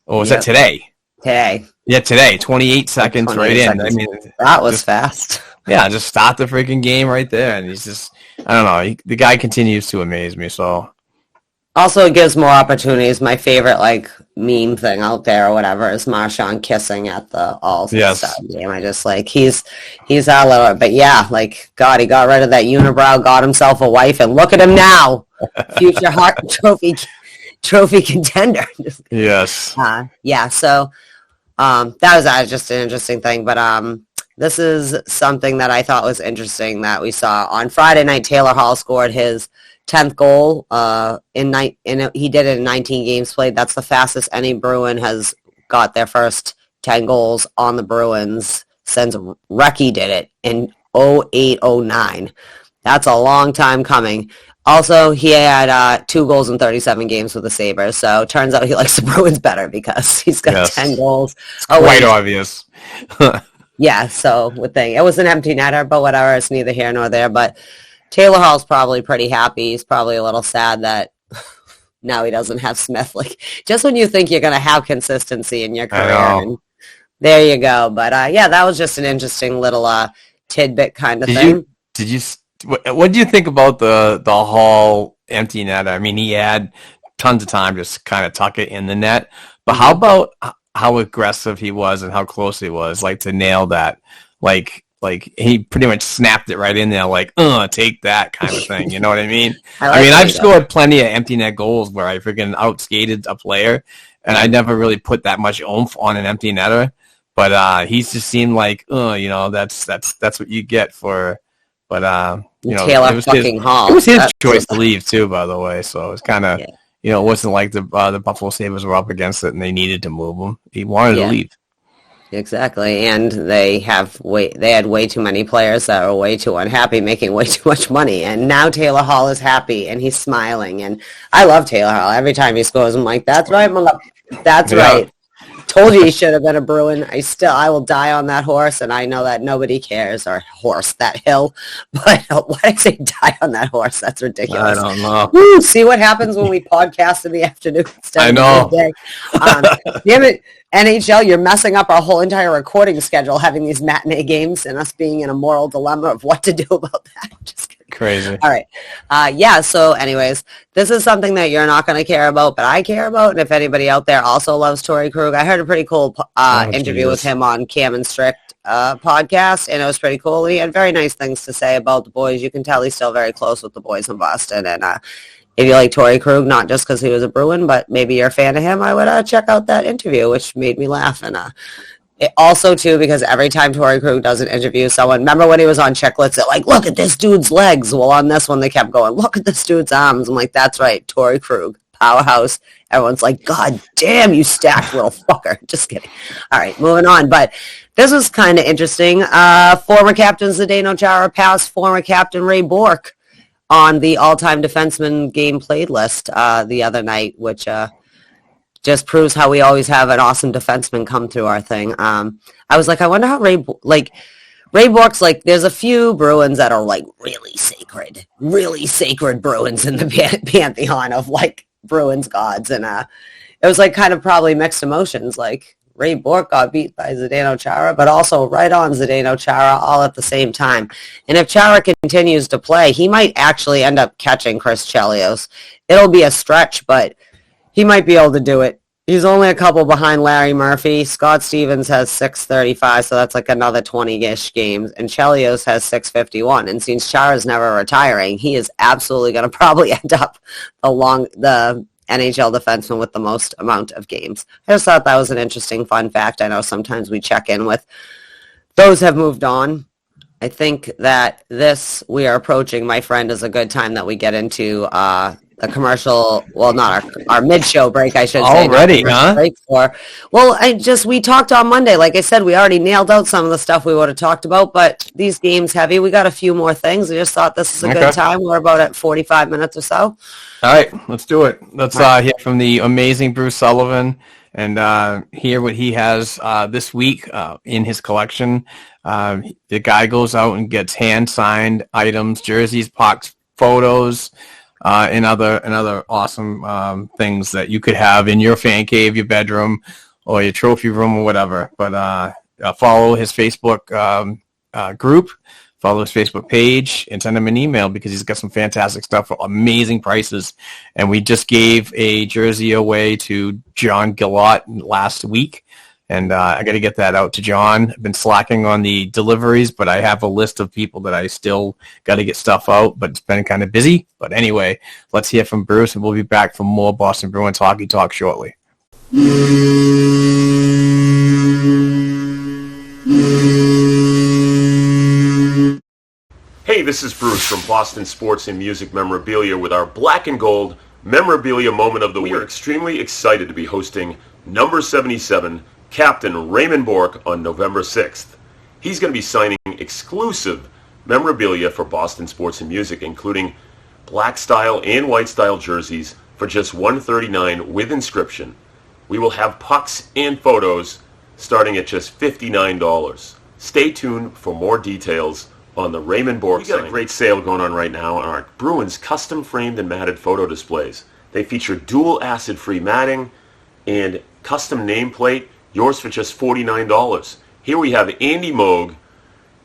Or was that today? Today. Yeah, today. 28 seconds right in. I mean, that was fast. Yeah, just start the freaking game right there. And he's just, I don't know, the guy continues to amaze me. So also, it gives more opportunities. My favorite, meme thing out there or whatever is Marchand kissing at the All-Star game. I just, he's our little, but yeah, God, he got rid of that unibrow, got himself a wife, and look at him now. Future Hart trophy contender. Yes. Yeah, so that was just an interesting thing, but this is something that I thought was interesting that we saw. On Friday night, Taylor Hall scored his 10th goal. He did it in 19 games played. That's the fastest any Bruin has got their first 10 goals on the Bruins since Recchi did it in 08-09. That's a long time coming. Also, he had 2 goals in 37 games with the Sabres, so it turns out he likes the Bruins better because he's got 10 goals. It's quite obvious. Yeah, so it was an empty netter, but whatever, it's neither here nor there, but Taylor Hall's probably pretty happy. He's probably a little sad that now he doesn't have Smith. Just when you think you're going to have consistency in your career, and there you go. But yeah, that was just an interesting little tidbit kind of thing. What do you think about the Hall empty net? I mean, he had tons of time to kind of tuck it in the net, but how about how aggressive he was and how close he was, to nail that, he pretty much snapped it right in there, take that kind of thing. You know what I mean? I've scored plenty of empty net goals where I freaking outskated a player, and I never really put that much oomph on an empty netter. But he's just seemed that's what you get for. But Taylor Hall. It was his choice to leave too, by the way. So it's kind of it wasn't like the Buffalo Sabres were up against it and they needed to move him. He wanted to leave. Exactly, and they had way too many players that were way too unhappy, making way too much money, and now Taylor Hall is happy, and he's smiling, and I love Taylor Hall. Every time he scores, I'm like, that's right, that's right. Told you he should have been a Bruin. I will die on that horse, and I know that nobody cares, or that hill. But why did I say die on that horse? That's ridiculous. I don't know. Woo, see what happens when we podcast in the afternoon instead of the midday. Damn it, NHL, you're messing up our whole entire recording schedule, having these matinee games and us being in a moral dilemma of what to do about that. Just kidding. Crazy. All right. So anyways, this is something that you're not going to care about, but I care about. And if anybody out there also loves Torrey Krug, I heard a pretty cool interview with him on Cam and Strict podcast, and it was pretty cool. He had very nice things to say about the boys. You can tell he's still very close with the boys in Boston. And if you like Torrey Krug, not just because he was a Bruin, but maybe you're a fan of him, I would check out that interview, which made me laugh. And also, too, because every time Torrey Krug does an interview, someone, remember when he was on Chicklets, they're like, look at this dude's legs. Well, on this one, they kept going, look at this dude's arms. I'm like, that's right, Torrey Krug, powerhouse. Everyone's like, God damn, you stacked little fucker. Just kidding. All right, moving on. But this was kind of interesting. Former captain Zdeno Chara passed former captain Ray Bourque on the all-time defenseman game played list the other night, which just proves how we always have an awesome defenseman come through our thing. I was like, I wonder how Ray Bourque's like, there's a few Bruins that are like really sacred Bruins in the pantheon of like Bruins gods. And it was like kind of probably mixed emotions. Like Ray Bourque got beat by Zdeno Chara, but also right on Zdeno Chara all at the same time. And if Chara continues to play, he might actually end up catching Chris Chelios. It'll be a stretch, but he might be able to do it. He's only a couple behind Larry Murphy. Scott Stevens has 635, so that's like another 20-ish games. And Chelios has 651. And since Chara's never retiring, he is absolutely going to probably end up the NHL defenseman with the most amount of games. I just thought that was an interesting fun fact. I know sometimes we check in with those have moved on. I think that this we are approaching, my friend, is a good time that we get into the commercial, well, not our mid-show break, I should say. Already, huh? We talked on Monday. Like I said, we already nailed out some of the stuff we would have talked about, but these games heavy. We got a few more things. I just thought this is a good time. We're about at 45 minutes or so. All right, let's do it. Let's hear from the amazing Bruce Sullivan and hear what he has this week in his collection. The guy goes out and gets hand-signed items, jerseys, pucks, photos, and other awesome things that you could have in your fan cave, your bedroom, or your trophy room, or whatever. But follow his Facebook group, follow his Facebook page, and send him an email because he's got some fantastic stuff for amazing prices. And we just gave a jersey away to John Gillott last week. And I got to get that out to John. I've been slacking on the deliveries, but I have a list of people that I still got to get stuff out, but it's been kind of busy. But anyway, let's hear from Bruce, and we'll be back for more Boston Bruins Hockey Talk shortly. Hey, this is Bruce from Boston Sports and Music Memorabilia with our Black and Gold Memorabilia Moment of the Week. We are extremely excited to be hosting number 77, Captain Raymond Bourque, on November 6th. He's going to be signing exclusive memorabilia for Boston Sports and Music, including black style and white style jerseys for just $139 with inscription. We will have pucks and photos starting at just $59. Stay tuned for more details on the Raymond Bourque signing. We got a great sale going on right now on our Bruins custom framed and matted photo displays. They feature dual acid-free matting and custom nameplate, yours for just $49. Here we have Andy Moog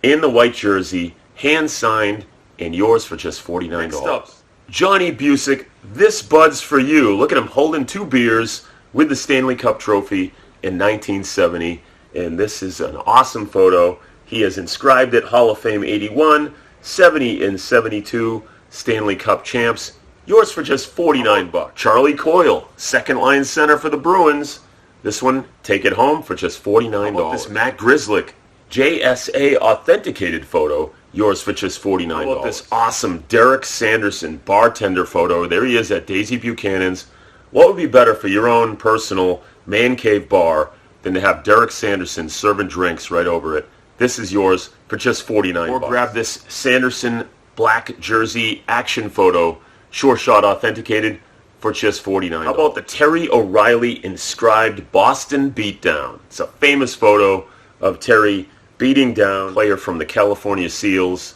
in the white jersey, hand-signed, and yours for just $49. Next up, Johnny Busick, this bud's for you. Look at him holding 2 beers with the Stanley Cup trophy in 1970, and this is an awesome photo. He has inscribed it Hall of Fame 81, 70, and 72 Stanley Cup champs. Yours for just $49. Charlie Coyle, second line center for the Bruins. This one, take it home for just $49. This Matt Grzelcyk JSA authenticated photo. Yours for just $49. This awesome Derek Sanderson bartender photo. There he is at Daisy Buchanan's. What would be better for your own personal man cave bar than to have Derek Sanderson serving drinks right over it? This is yours for just $49. Or grab this Sanderson black jersey action photo, Sure Shot authenticated, for just $49. How about the Terry O'Reilly inscribed Boston Beatdown? It's a famous photo of Terry beating down a player from the California Seals.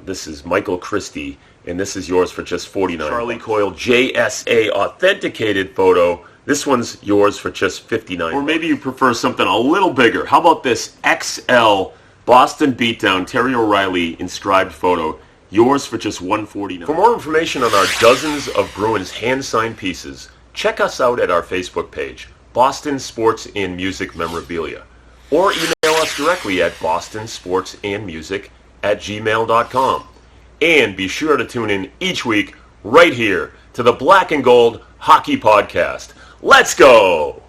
This is Michael Christie, and this is yours for just $49. Charlie Coyle JSA authenticated photo. This one's yours for just $59. Or maybe you prefer something a little bigger. How about this XL Boston Beatdown Terry O'Reilly inscribed photo? Yours for just $149. For more information on our dozens of Bruins hand-signed pieces, check us out at our Facebook page, Boston Sports and Music Memorabilia, or email us directly at bostonsportsandmusic@gmail.com. And be sure to tune in each week right here to the Black and Gold Hockey Podcast. Let's go!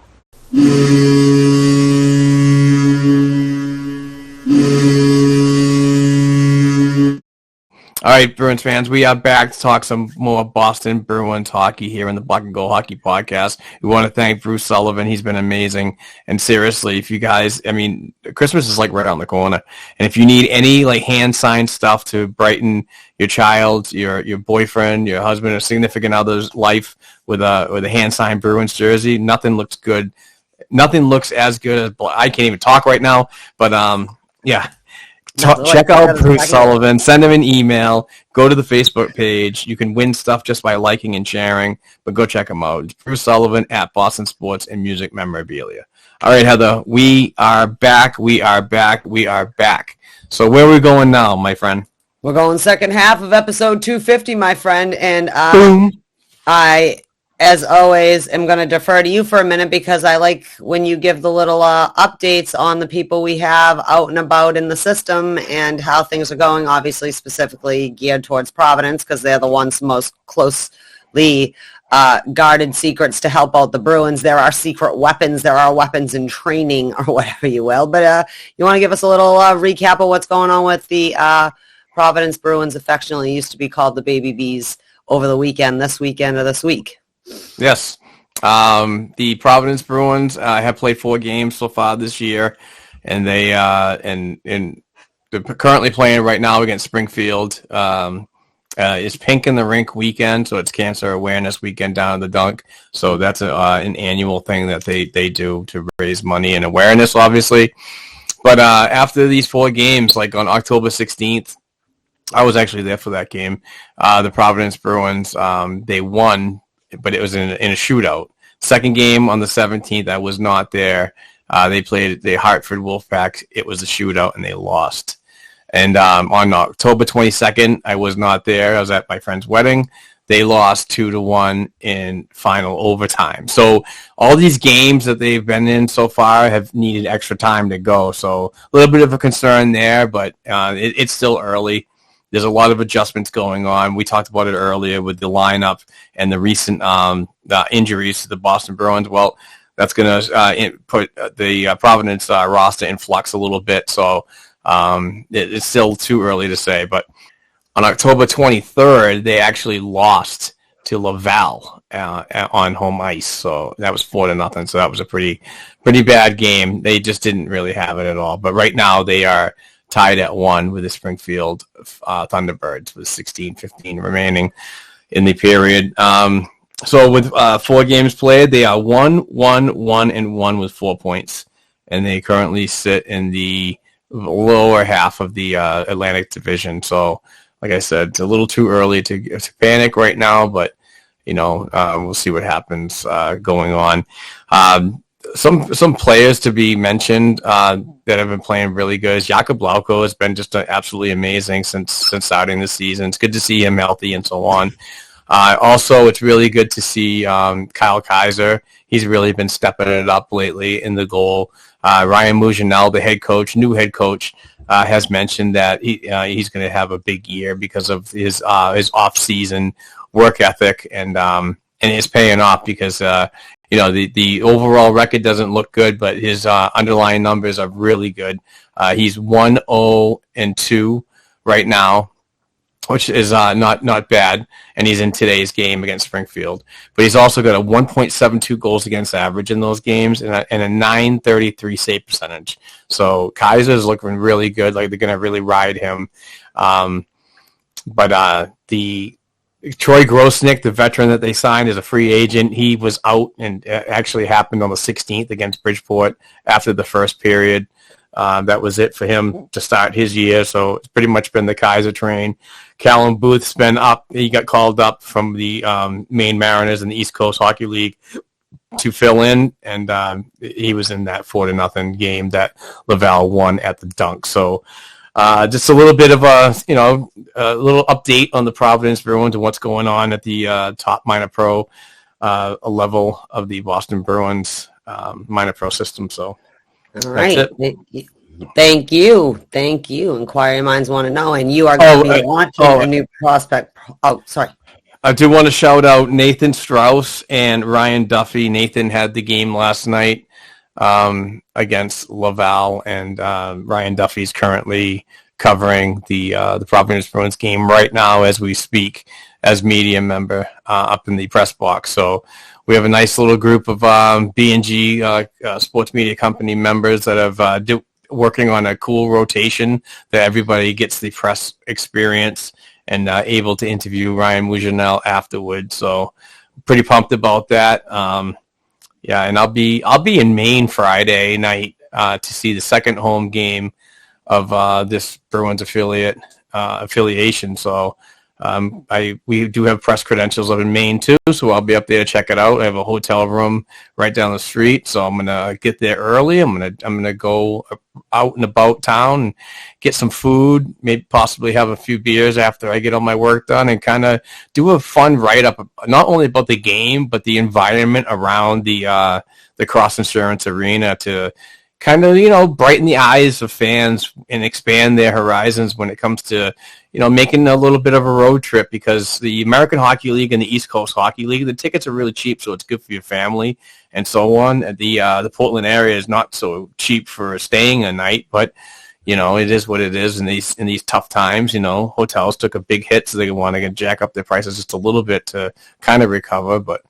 All right, Bruins fans, we are back to talk some more Boston Bruins hockey here in the Black and Gold Hockey Podcast. We want to thank Bruce Sullivan. He's been amazing. And seriously, if you guys, I mean, Christmas is like right around the corner. And if you need any like hand-signed stuff to brighten your child, your boyfriend, your husband, or significant other's life with a hand-signed Bruins jersey, nothing looks good. Nothing looks as good as, I can't even talk right now, but yeah. Check out Bruce Sullivan. Send him an email. Go to the Facebook page. You can win stuff just by liking and sharing, but go check him out. It's Bruce Sullivan at Boston Sports and Music Memorabilia. All right, Heather, we are back. We are back. We are back. So where are we going now, my friend? We're going second half of episode 250, my friend, and Boom. I, as always, am going to defer to you for a minute because I like when you give the little updates on the people we have out and about in the system and how things are going, obviously specifically geared towards Providence because they're the ones most closely guarded secrets to help out the Bruins. There are secret weapons. There are weapons in training or whatever you will. But you want to give us a little recap of what's going on with the Providence Bruins, affectionately used to be called the Baby Bees, over the weekend, this weekend, or this week? Yes. The Providence Bruins have played 4 games so far this year, and they and they're currently playing right now against Springfield. It's Pink in the Rink weekend, so it's Cancer Awareness Weekend down at the Dunk. So that's an annual thing that they do to raise money and awareness, obviously. But after these 4 games, like on October 16th, I was actually there for that game. The Providence Bruins, they won, but it was in a shootout. Second game on the 17th, I was not there. They played the Hartford Wolfpack. It was a shootout, and they lost. And on October 22nd, I was not there. I was at my friend's wedding. They lost 2-1 in final overtime. So all these games that they've been in so far have needed extra time to go. So a little bit of a concern there, but it's still early. There's a lot of adjustments going on. We talked about it earlier with the lineup and the recent injuries to the Boston Bruins. Well, that's going to put the Providence roster in flux a little bit. So it's still too early to say. But on October 23rd, they actually lost to Laval on home ice. So that was 4-0. So that was a pretty bad game. They just didn't really have it at all. But right now they are tied at 1 with the Springfield Thunderbirds with 16-15 remaining in the period. So with 4 games played, they are 1-1-1-1 with 4 points, and they currently sit in the lower half of the Atlantic Division. So, like I said, it's a little too early to panic right now, but we'll see what happens going on. Some players to be mentioned that have been playing really good. Jakob Lauko has been just absolutely amazing since starting the season. It's good to see him healthy and so on. Also, it's really good to see Kyle Kaiser. He's really been stepping it up lately in the goal. Ryan Mujanel, the new head coach, has mentioned that he's going to have a big year because of his off-season work ethic, and it's paying off because the overall record doesn't look good, but his underlying numbers are really good. He's 1-0-2 right now, which is not bad, and he's in today's game against Springfield. But he's also got a 1.72 goals against average in those games and a .933 save percentage. So Kaiser's looking really good. Like, they're going to really ride him. But the Troy Grosnick, the veteran that they signed as a free agent, he was out, and it actually happened on the 16th against Bridgeport after the first period. That was it for him to start his year, so it's pretty much been the Kaiser train. Callum Booth's been up. He got called up from the Maine Mariners in the East Coast Hockey League to fill in, and he was in that 4-0 game that Laval won at the Dunk. So just a little bit of a little update on the Providence Bruins and what's going on at the top minor pro level of the Boston Bruins minor pro system. So all right. Thank you. Inquiry minds want to know, and you are going to be launching a new prospect. Oh, sorry. I do want to shout out Nathan Strauss and Ryan Duffy. Nathan had the game last night against Laval, and Ryan Duffy's currently covering the Providence Bruins game right now as we speak as media member up in the press box. So we have a nice little group of B&G sports media company members that have working on a cool rotation that everybody gets the press experience and able to interview Ryan Mougenel afterwards. So pretty pumped about that. Yeah, and I'll be in Maine Friday night to see the second home game of this Bruins affiliation. So we do have press credentials up in Maine too, so I'll be up there to check it out. I have a hotel room right down the street, so I'm gonna get there early. I'm gonna go out and about town and get some food, maybe possibly have a few beers after I get all my work done, and kind of do a fun write-up, not only about the game but the environment around the Cross Insurance Arena to kind of, brighten the eyes of fans and expand their horizons when it comes to, making a little bit of a road trip, because the American Hockey League and the East Coast Hockey League, the tickets are really cheap, so it's good for your family and so on. The Portland area is not so cheap for staying a night, but it is what it is in these tough times. Hotels took a big hit, so they want to jack up their prices just a little bit to kind of recover, but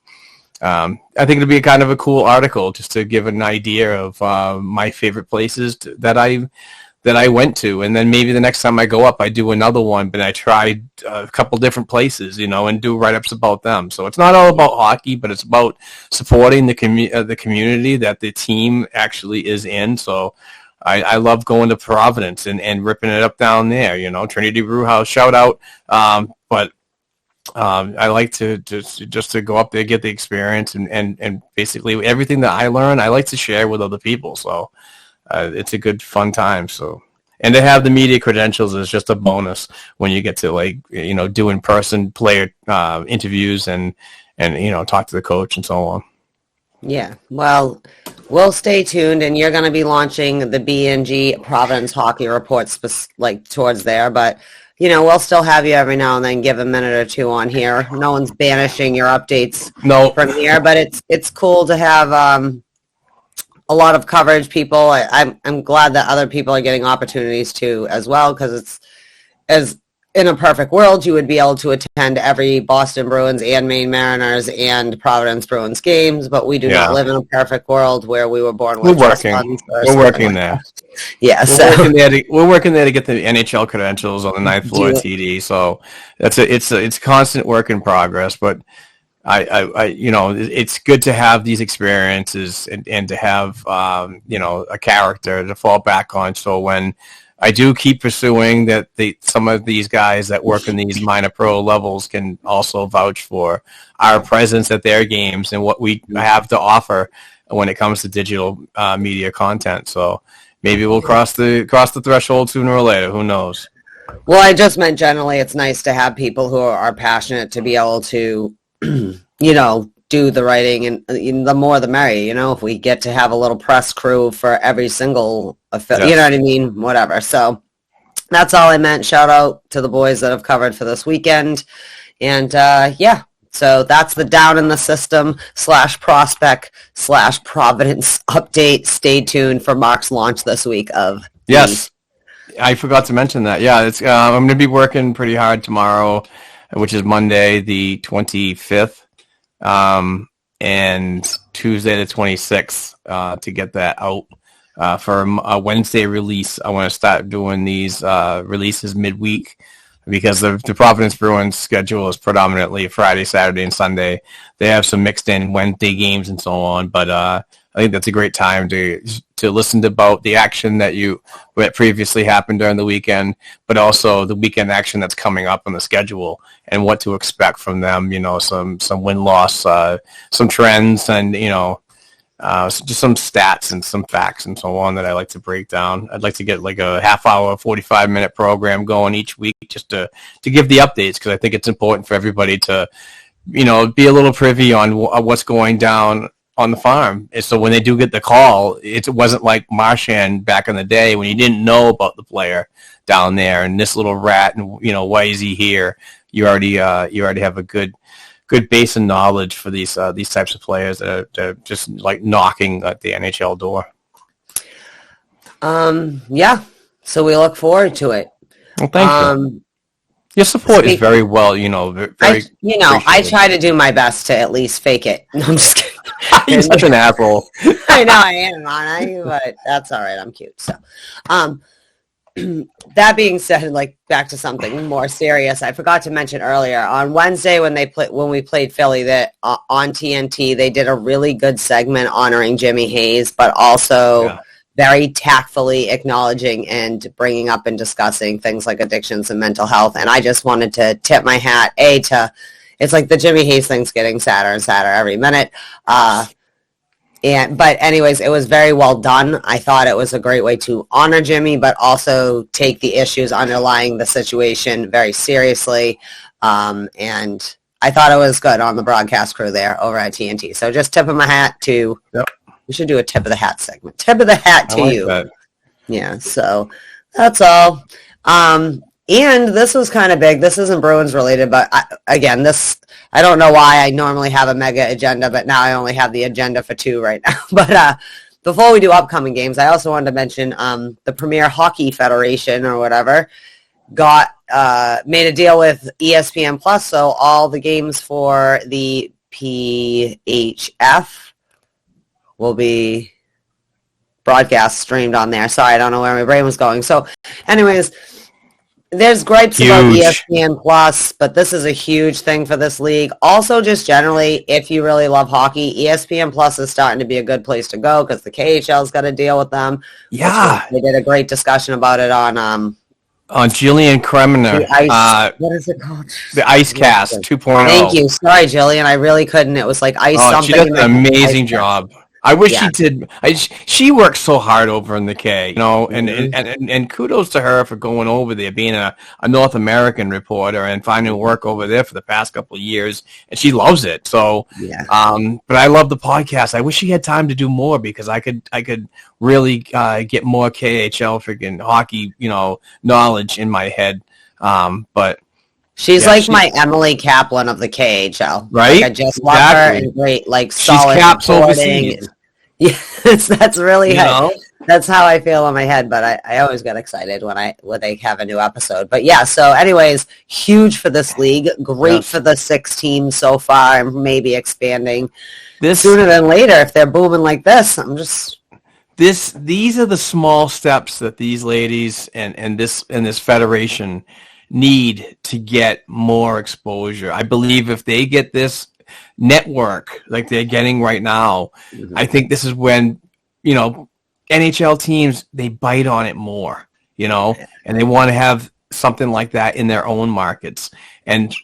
I think it'll be kind of a cool article just to give an idea of my favorite places that I went to, and then maybe the next time I go up, I do another one, but I tried a couple different places, and do write-ups about them. So it's not all about hockey, but it's about supporting the community that the team actually is in. So I love going to Providence and ripping it up down there, Trinity Brew House, shout out. But I like to just to go up there, get the experience, and basically everything that I learn, I like to share with other people. So it's a good, fun time. So, and to have the media credentials is just a bonus when you get to do in-person player interviews and talk to the coach and so on. Yeah, well, we'll stay tuned, and you're going to be launching the B&G Providence Hockey Reports towards there, but we'll still have you every now and then give a minute or two on here. No one's banishing your updates from here, but it's cool to have a lot of coverage. People, I'm glad that other people are getting opportunities too as well, because it's, as in a perfect world, you would be able to attend every Boston Bruins and Maine Mariners and Providence Bruins games, but we do not live in a perfect world where we were born with trust funds. We're working there. Yeah, we're working there to get the NHL credentials on the ninth floor TD. So it's constant work in progress, but I it's good to have these experiences and to have a character to fall back on. So when I do keep pursuing that, some of these guys that work in these minor pro levels can also vouch for our presence at their games and what we have to offer when it comes to digital media content. So maybe we'll cross the threshold sooner or later. Who knows? Well, I just meant generally it's nice to have people who are passionate to be able to, do the writing, and the more the merrier, if we get to have a little press crew for every single affiliate, you know what I mean? Whatever. So that's all I meant. Shout out to the boys that have covered for this weekend. And so that's the Down in the System /prospect /Providence update. Stay tuned for Mark's launch this week of Yes. I forgot to mention that. Yeah, it's I'm going to be working pretty hard tomorrow, which is Monday the 25th. And Tuesday the 26th to get that out for a Wednesday release. I want to start doing these releases midweek because the Providence Bruins schedule is predominantly Friday, Saturday, and Sunday. They have some mixed in Wednesday games and so on, but I think that's a great time to listen to about the action that previously happened during the weekend, but also the weekend action that's coming up on the schedule and what to expect from them. Some win-loss, some trends, and just some stats and some facts and so on that I like to break down. I'd like to get like a half-hour, 45-minute program going each week just to give the updates, because I think it's important for everybody to be a little privy on what's going down on the farm. And so when they do get the call, it wasn't like Marchand back in the day when you didn't know about the player down there and this little rat and why is he here. You already have a good base of knowledge for these types of players that are just like knocking at the NHL door. Yeah. So we look forward to it. Well, thank you. Your support is very well, very. I try to do my best to at least fake it. No, I'm just kidding. You're such an asshole. I know I am, aren't I? But that's all right. I'm cute. So, that being said, like back to something more serious, I forgot to mention earlier on Wednesday when we played Philly, that on TNT they did a really good segment honoring Jimmy Hayes, but also very tactfully acknowledging and bringing up and discussing things like addictions and mental health. And I just wanted to tip my hat it's like the Jimmy Hayes thing's getting sadder and sadder every minute. But anyways, it was very well done. I thought it was a great way to honor Jimmy, but also take the issues underlying the situation very seriously. And I thought it was good on the broadcast crew there over at TNT. So just tipping my hat to, we should do a tip of the hat segment. Tip of the hat to you. That. Yeah, so that's all. And this was kind of big. This isn't Bruins related, but I don't know why I normally have a mega agenda, but now I only have the agenda for 2 right now. But before we do upcoming games, I also wanted to mention the Premier Hockey Federation or whatever made a deal with ESPN Plus, so all the games for the PHF will be broadcast streamed on there. Sorry, I don't know where my brain was going. So anyways, there's gripes about ESPN Plus, but this is a huge thing for this league. Also, just generally, if you really love hockey, ESPN Plus is starting to be a good place to go because the KHL's got to deal with them. Yeah. They did a great discussion about it on Jillian Kremener. What is it called? The IceCast 2.0. Thank you. Sorry, Jillian. I really couldn't. It was like ice something. She does an amazing job. I wish she did. She works so hard over in the K, and kudos to her for going over there, being a North American reporter and finding work over there for the past couple of years, and she loves it. So, but I love the podcast. I wish she had time to do more because I could really get more KHL freaking hockey, knowledge in my head. But she's my Emily Kaplan of the KHL, right? I just love her and great, solid she's Caps reporting. Yes, that's really that's how I feel in my head. But I always get excited when they have a new episode. But yeah, so anyways, huge for this league. Great for the 6 teams so far, and maybe expanding this sooner than later if they're booming like this. These are the small steps that these ladies and this federation need to get more exposure. I believe if they get this network like they're getting right now, I think this is when, NHL teams, they bite on it more, and they want to have something like that in their own markets. And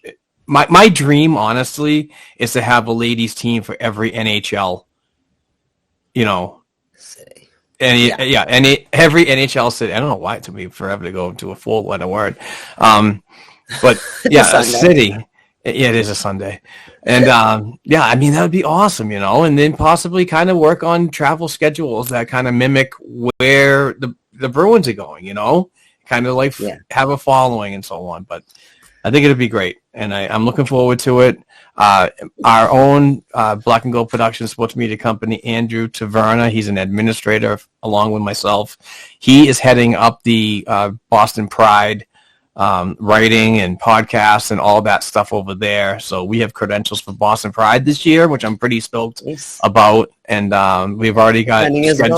my dream, honestly, is to have a ladies team for every NHL, city. Every NHL city. I don't know why it took me forever to go to a 4-letter word. But yeah, a city. Yeah, it is a Sunday. And that would be awesome, and then possibly kind of work on travel schedules that kind of mimic where the Bruins are going, kind of have a following and so on. But I think it'd be great, and I'm looking forward to it. Our own Black and Gold Production Sports Media Company, Andrew Taverna, he's an administrator along with myself. He is heading up the Boston Pride writing and podcasts and all that stuff over there. So we have credentials for Boston Pride this year, which I'm pretty stoked about. And we've already got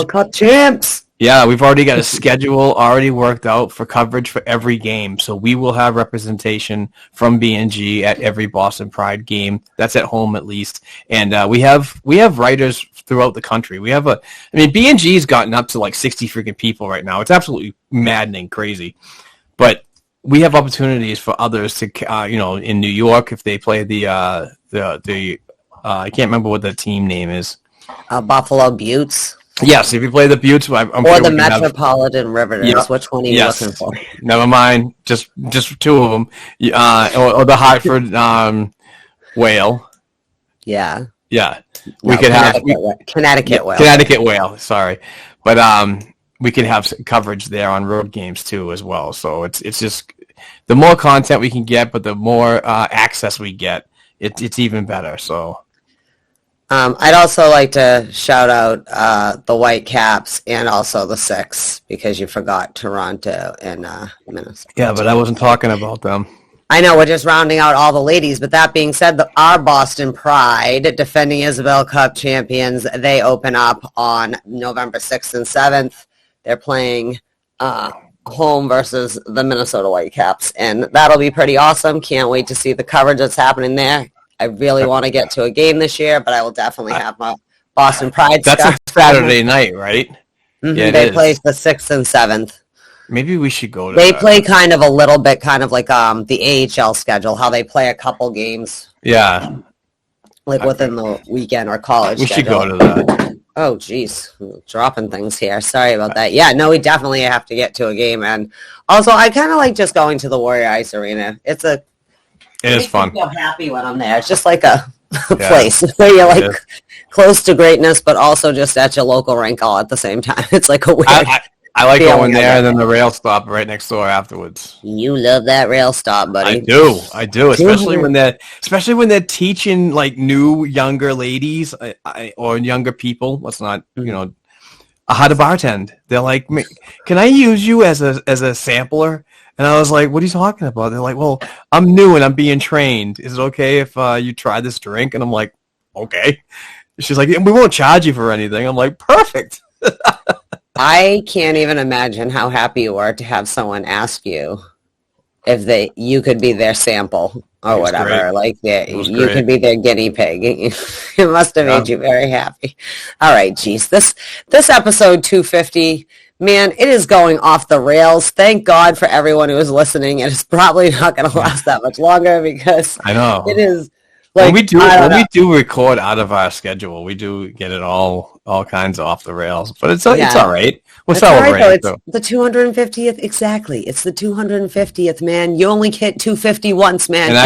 Cup champs. Yeah, we've already got a schedule already worked out for coverage for every game. So we will have representation from B&G at every Boston Pride game. That's at home at least. And we have writers throughout the country. B&G's gotten up to like 60 freaking people right now. It's absolutely maddening, crazy. But we have opportunities for others to, in New York if they play the I can't remember what the team name is. Buffalo Buttes. Yes, if you play the Buttes, I'm or sure the Metropolitan Riveters. Yep. Which one are you looking for? Never mind. Just two of them. Or the Hartford Whale. Yeah. Yeah. We could have Connecticut Whale. Connecticut Whale. Sorry, but we could have coverage there on road games too as well. So it's just the more content we can get, but the more access we get, it's even better. So. I'd also like to shout out the Whitecaps and also the Six because you forgot Toronto and Minnesota. Yeah, but I wasn't talking about them. I know, we're just rounding out all the ladies, but that being said, our Boston Pride, defending Isabel Cup champions, they open up on November 6th and 7th. They're playing home versus the Minnesota Whitecaps, and that'll be pretty awesome. Can't wait to see the coverage that's happening there. I really want to get to a game this year, but I will definitely have my Boston Pride That's stuff. a Saturday night, right? Mm-hmm. Yeah, they play the 6th and 7th. Maybe we should go to They that. play kind of a little bit kind of like the AHL schedule, how they play a couple games. Yeah. Like within the weekend or college We schedule. should go to that. Oh, geez. Dropping things here. Sorry about that. Yeah, no, we definitely have to get to a game. And also, I kind of like just going to the Warrior Ice Arena. It is fun. I feel happy when I'm there. It's just like a place where you're like close to greatness, but also just at your local rink all at the same time. It's like a weird. I like going there and then the rail stop right next door afterwards. You love that rail stop, buddy. I do, especially when they're teaching like new younger ladies or younger people. Let's not, how to bartend. They're like, "Can I use you as a sampler?" And I was like, "What are you talking about?" They're like, "Well, I'm new and I'm being trained. Is it okay if you try this drink?" And I'm like, "Okay." She's like, "We won't charge you for anything." I'm like, "Perfect." I can't even imagine how happy you are to have someone ask you if you could be their sample or whatever. Great. Like you could be their guinea pig. It must have made you very happy. All right, geez. This episode 250, man, it is going off the rails. Thank God for everyone who is listening. And it's probably not going to last that much longer because I know it is. Like, when we do record out of our schedule, we do get it all kinds of off the rails. But it's all right. We'll celebrate it. It's the 250th. Exactly. It's the 250th, man. You only hit 250 once, man. And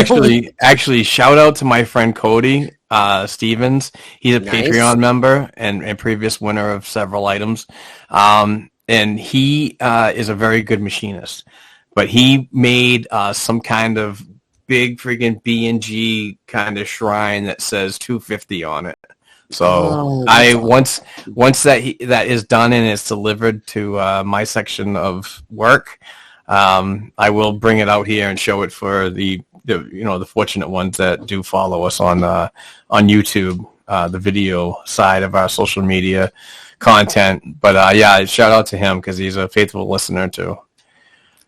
actually, shout out to my friend Cody Stevens. He's a Patreon member and previous winner of several items. And he is a very good machinist. But he made some kind of big freaking B&G kind of shrine that says 250 on it. So once that is done and it's delivered to my section of work, I will bring it out here and show it for the fortunate ones that do follow us on YouTube, the video side of our social media content. But shout out to him because he's a faithful listener too.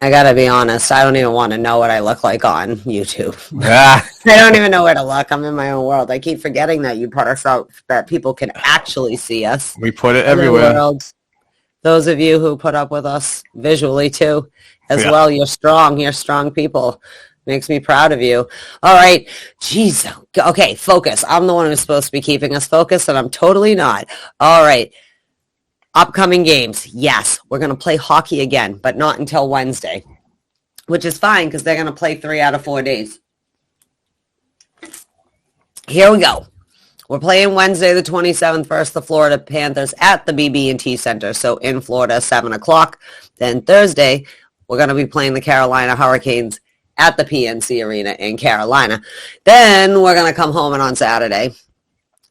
I gotta be honest, I don't even want to know what I look like on YouTube. I don't even know where to look. I'm in my own world. I keep forgetting that you put us out that people can actually see us. We put it everywhere. Those of you who put up with us visually too, as well, you're strong. You're strong people. Makes me proud of you. All right. Jeez. Okay, focus. I'm the one who's supposed to be keeping us focused, and I'm totally not. All right. Upcoming games. Yes, we're going to play hockey again, but not until Wednesday, which is fine because they're going to play 3 out of 4 days. Here we go. We're playing Wednesday the 27th versus the Florida Panthers at the BB&T Center, so in Florida, 7 o'clock. Then Thursday, we're going to be playing the Carolina Hurricanes at the PNC Arena in Carolina. Then we're going to come home and on Saturday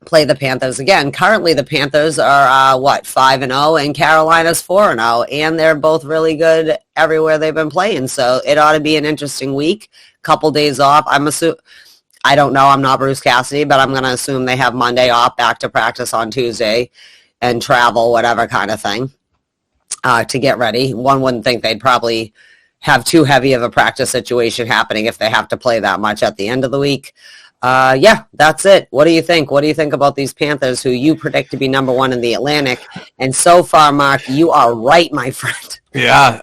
play the Panthers again. Currently, the Panthers are 5-0, and Carolina's 4-0, and they're both really good everywhere they've been playing. So it ought to be an interesting week. Couple days off. I don't know. I'm not Bruce Cassidy, but I'm going to assume they have Monday off, back to practice on Tuesday, and travel, whatever kind of thing. to get ready. One wouldn't think they'd probably have too heavy of a practice situation happening if they have to play that much at the end of the week. Yeah, that's it. What do you think? What do you think about these Panthers, who you predict to be number one in the Atlantic? And so far, Mark, you are right, my friend. Yeah,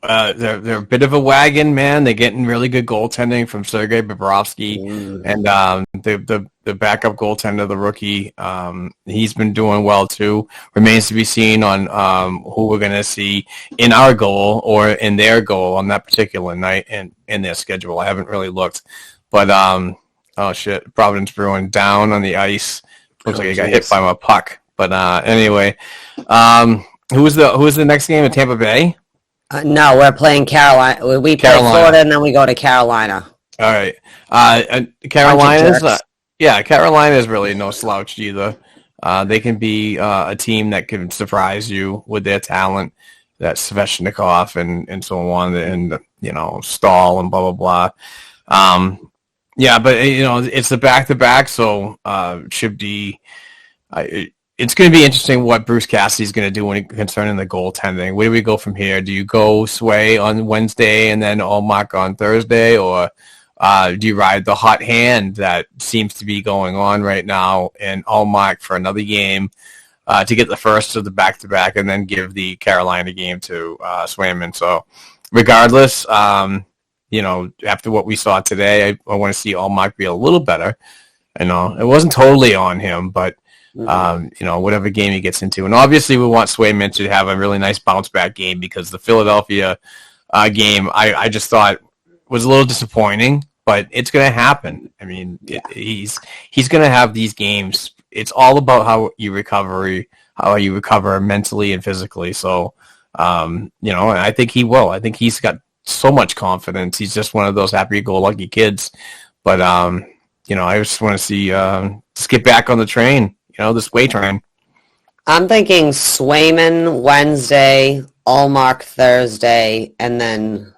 they're a bit of a wagon, man. They're getting really good goaltending from Sergei Bobrovsky, and the backup goaltender, the rookie, he's been doing well too. Remains to be seen on who we're going to see in our goal or in their goal on that particular night and in their schedule. I haven't really looked, but oh shit, Providence Bruins down on the ice. Looks like he got hit by a puck. But anyway, who was the next game in Tampa Bay? No, we're playing Carolina. We play Florida and then we go to Carolina. All right, Carolina's Carolina is really no slouch either. They can be a team that can surprise you with their talent. That Svechnikov and so on, and Stahl and blah blah blah. Yeah, but it's the back-to-back, so it should be. It's going to be interesting what Bruce Cassidy's going to do concerning the goaltending. Where do we go from here? Do you go Sway on Wednesday and then Allmark on Thursday, or do you ride the hot hand that seems to be going on right now and Allmark for another game to get the first of the back-to-back and then give the Carolina game to Swayman? So regardless, after what we saw today, I want to see Allmark be a little better. I know it wasn't totally on him, but whatever game he gets into. And obviously we want Swayman to have a really nice bounce back game, because the Philadelphia game I just thought was a little disappointing, but it's going to happen. I mean, he's going to have these games. It's all about how you recover mentally and physically. So, and I think he will. I think he's got so much confidence. He's just one of those happy-go-lucky kids. But, I just want to see, just get back on the train. This way train. I'm thinking Swayman Wednesday, Allmark Thursday, and then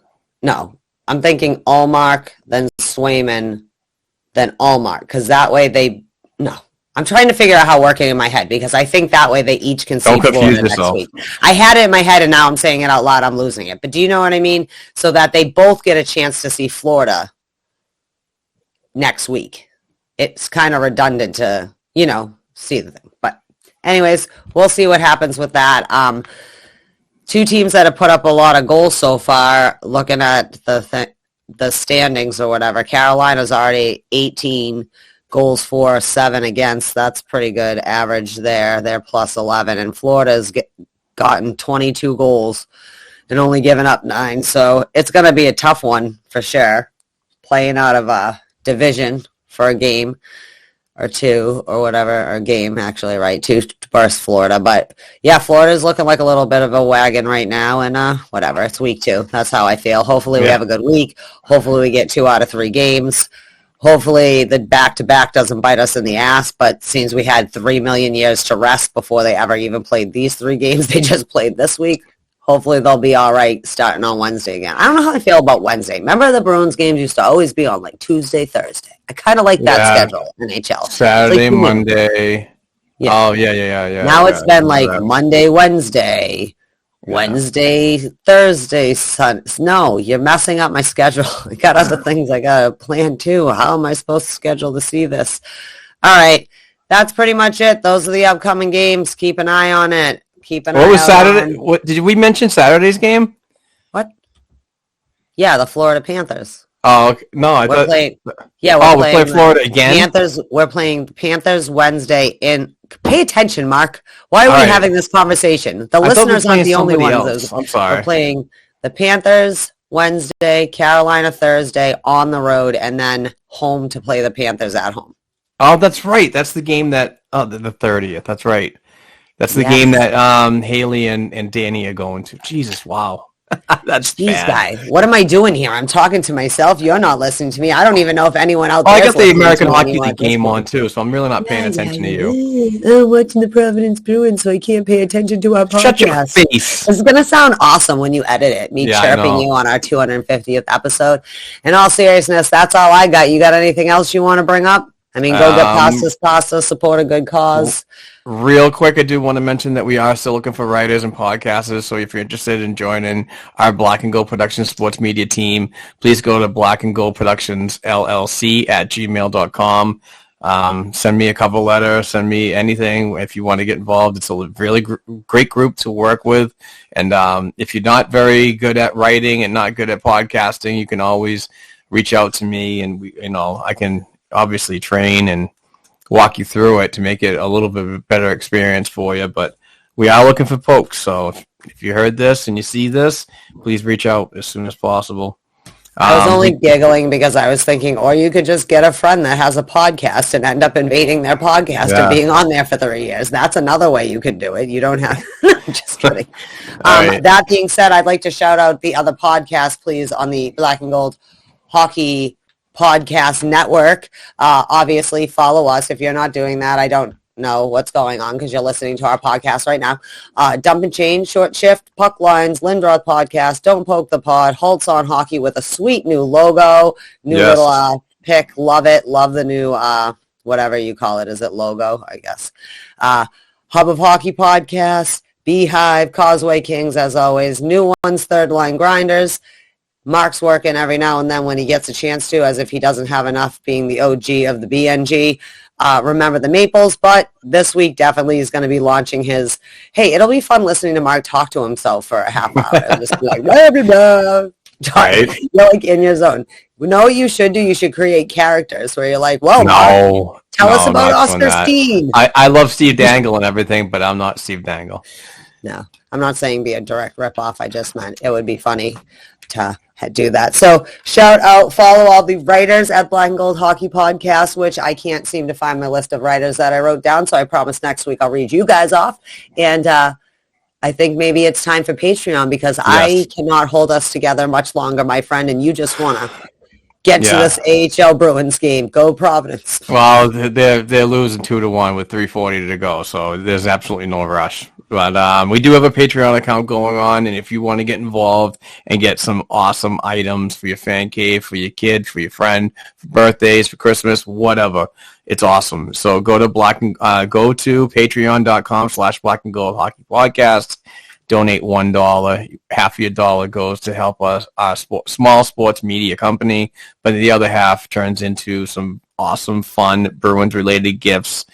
I'm thinking Allmark, then Swayman, then Allmark, because that way I'm trying to figure out how working in my head, because I think that way they each can see Florida next week. I had it in my head, and now I'm saying it out loud. I'm losing it. But do you know what I mean? So that they both get a chance to see Florida next week. It's kind of redundant to, see the thing. But anyways, we'll see what happens with that. Two teams that have put up a lot of goals so far, looking at the standings or whatever. Carolina's already 18 goals for, 7 against. That's pretty good average there. They're plus 11. And Florida's gotten 22 goals and only given up 9. So it's going to be a tough one for sure, playing out of a division for a game or two or whatever, or game actually, right, to burst Florida. But yeah, Florida's looking like a little bit of a wagon right now, and whatever, it's week 2. That's how I feel. Hopefully we have a good week. Hopefully we get 2 out of 3 games. Hopefully the back-to-back doesn't bite us in the ass, but seems we had 3 million years to rest before they ever even played these 3 games they just played this week. Hopefully they'll be all right starting on Wednesday again. I don't know how I feel about Wednesday. Remember the Bruins games used to always be on like Tuesday, Thursday. I kind of like that schedule in NHL. Saturday, like, Monday. Yeah. Oh, yeah. Now it's been like Monday, Wednesday, Wednesday, Thursday, No, you're messing up my schedule. I got other things I got to plan too. How am I supposed to schedule to see this? All right. That's pretty much it. Those are the upcoming games. Keep an eye on it. What was Saturday? What did we mention? Saturday's game? What? Yeah, the Florida Panthers. Oh no! We're playing Florida again. Panthers. We're playing Panthers Wednesday. Pay attention, Mark. Why are we having this conversation? The listeners aren't the only ones. I'm sorry. We're playing the Panthers Wednesday, Carolina Thursday on the road, and then home to play the Panthers at home. Oh, that's right. That's the game that the 30th. That's right. That's the game that Haley and Danny are going to. Jesus, wow. That's bad. Guy. What am I doing here? I'm talking to myself. You're not listening to me. I don't even know if anyone out there. I got the American Hockey League game on too, so I'm really not paying attention to you. I'm watching the Providence Bruins, so I can't pay attention to our podcast. Shut your face. It's going to sound awesome when you edit it. Me chirping you on our 250th episode. In all seriousness, that's all I got. You got anything else you want to bring up? I mean, go get pasta, support a good cause. Real quick, I do want to mention that we are still looking for writers and podcasters. So if you're interested in joining our Black and Gold Productions sports media team, please go to Black and Gold Productions LLC at gmail.com. Send me a cover letter, send me anything if you want to get involved. It's a really great group to work with. And if you're not very good at writing and not good at podcasting, you can always reach out to me, and I can obviously train and walk you through it to make it a little bit of a better experience for you. But we are looking for folks. So if you heard this and you see this, please reach out as soon as possible. I was only giggling because I was thinking, or you could just get a friend that has a podcast and end up invading their podcast and being on there for 3 years. That's another way you could do it. You don't have, just kidding. Right. That being said, I'd like to shout out the other podcast, please, on the Black and Gold Hockey Podcast Network. Obviously, follow us. If you're not doing that, I don't know what's going on because you're listening to our podcast right now. Dump and Change, Short Shift, Puck Lines, Lindroth Podcast, Don't Poke the Pod, Holtz on Hockey with a sweet new logo, little pick. Love it. Love the new, whatever you call it. Is it logo? I guess. Hub of Hockey Podcast, Beehive, Causeway Kings, as always. New ones, Third Line Grinders. Mark's working every now and then when he gets a chance to, as if he doesn't have enough being the OG of the BNG. Remember the Maples, but this week definitely is going to be launching his, hey, it'll be fun listening to Mark talk to himself for a half hour and just be like, right. You're like in your zone. You know what you should do? You should create characters where you're like, well, Mark, tell us about Oscar Steen. I love Steve Dangle and everything, but I'm not Steve Dangle. No, I'm not saying be a direct ripoff. I just meant it would be funny to do that. So shout out, follow all the writers at Black and Gold Hockey Podcast, which I can't seem to find my list of writers that I wrote down. So I promise next week I'll read you guys off. And I think maybe it's time for Patreon because I cannot hold us together much longer, my friend. And you just want to get to this AHL Bruins game. Go Providence. Well, they're losing 2-1 with 3:40 to go. So there's absolutely no rush. But we do have a Patreon account going on, and if you want to get involved and get some awesome items for your fan cave, for your kid, for your friend, for birthdays, for Christmas, whatever, it's awesome. So go to patreon.com/Black and Gold Hockey Podcast. Donate $1. Half of your dollar goes to help us, our small sports media company, but the other half turns into some awesome, fun Bruins-related gifts,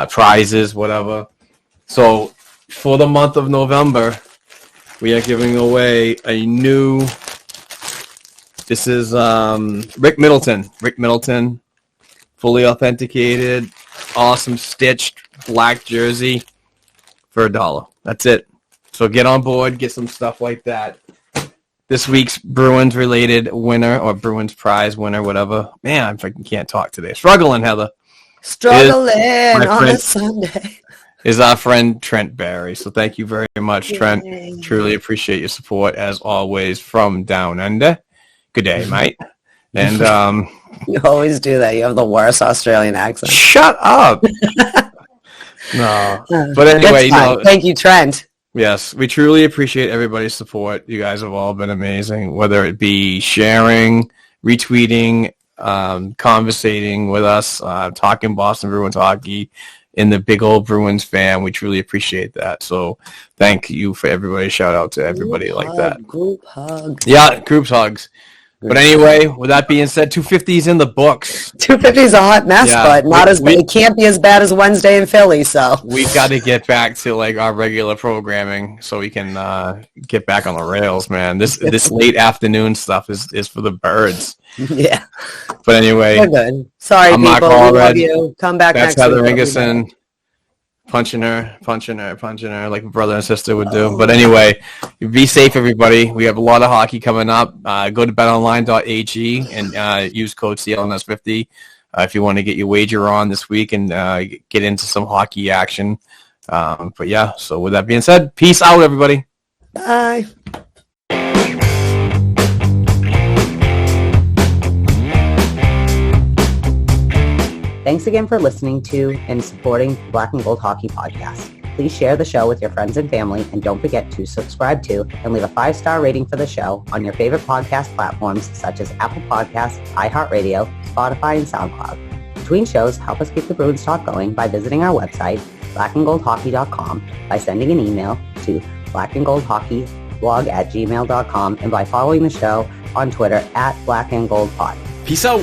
prizes, whatever. So for the month of November, we are giving away a new, this is Rick Middleton, fully authenticated, awesome stitched black jersey for $1. That's it. So get on board, get some stuff like that. This week's Bruins-related winner, or Bruins prize winner, whatever. Man, I fucking can't talk today. Struggling, Heather. Struggling on a Sunday. Is our friend Trent Barry. So thank you very much, Trent. Truly appreciate your support, as always, from Down Under. Good day, mate. And you always do that. You have the worst Australian accent. Shut up. No. But anyway, thank you, Trent. Yes, we truly appreciate everybody's support. You guys have all been amazing, whether it be sharing, retweeting, conversating with us, talking Boston Bruins hockey, in the big old Bruins fan. We truly appreciate that. So thank you for everybody. Shout out to everybody like that. Group hugs. Yeah, groups hugs. But anyway, with that being said, 250 is in the books. 250 is a hot mess, but not as bad. It can't be as bad as Wednesday in Philly. So we've got to get back to like our regular programming so we can get back on the rails, man. This late afternoon stuff is for the birds. Yeah. But anyway, we're good. Sorry, I'm people. Allred. We love you. Come back That's next Heather week. Ingerson. Punching her like a brother and sister would do. But anyway, be safe, everybody. We have a lot of hockey coming up. Go to betonline.ag and use code CLNS50 if you want to get your wager on this week and get into some hockey action. But yeah, so with that being said, peace out, everybody. Bye. Thanks again for listening to and supporting the Black and Gold Hockey Podcast. Please share the show with your friends and family, and don't forget to subscribe to and leave a 5-star rating for the show on your favorite podcast platforms such as Apple Podcasts, iHeartRadio, Spotify, and SoundCloud. Between shows, help us keep the Bruins talk going by visiting our website, blackandgoldhockey.com, by sending an email to blackandgoldhockeyblog@gmail.com, and by following the show on Twitter @blackandgoldpod. Peace out.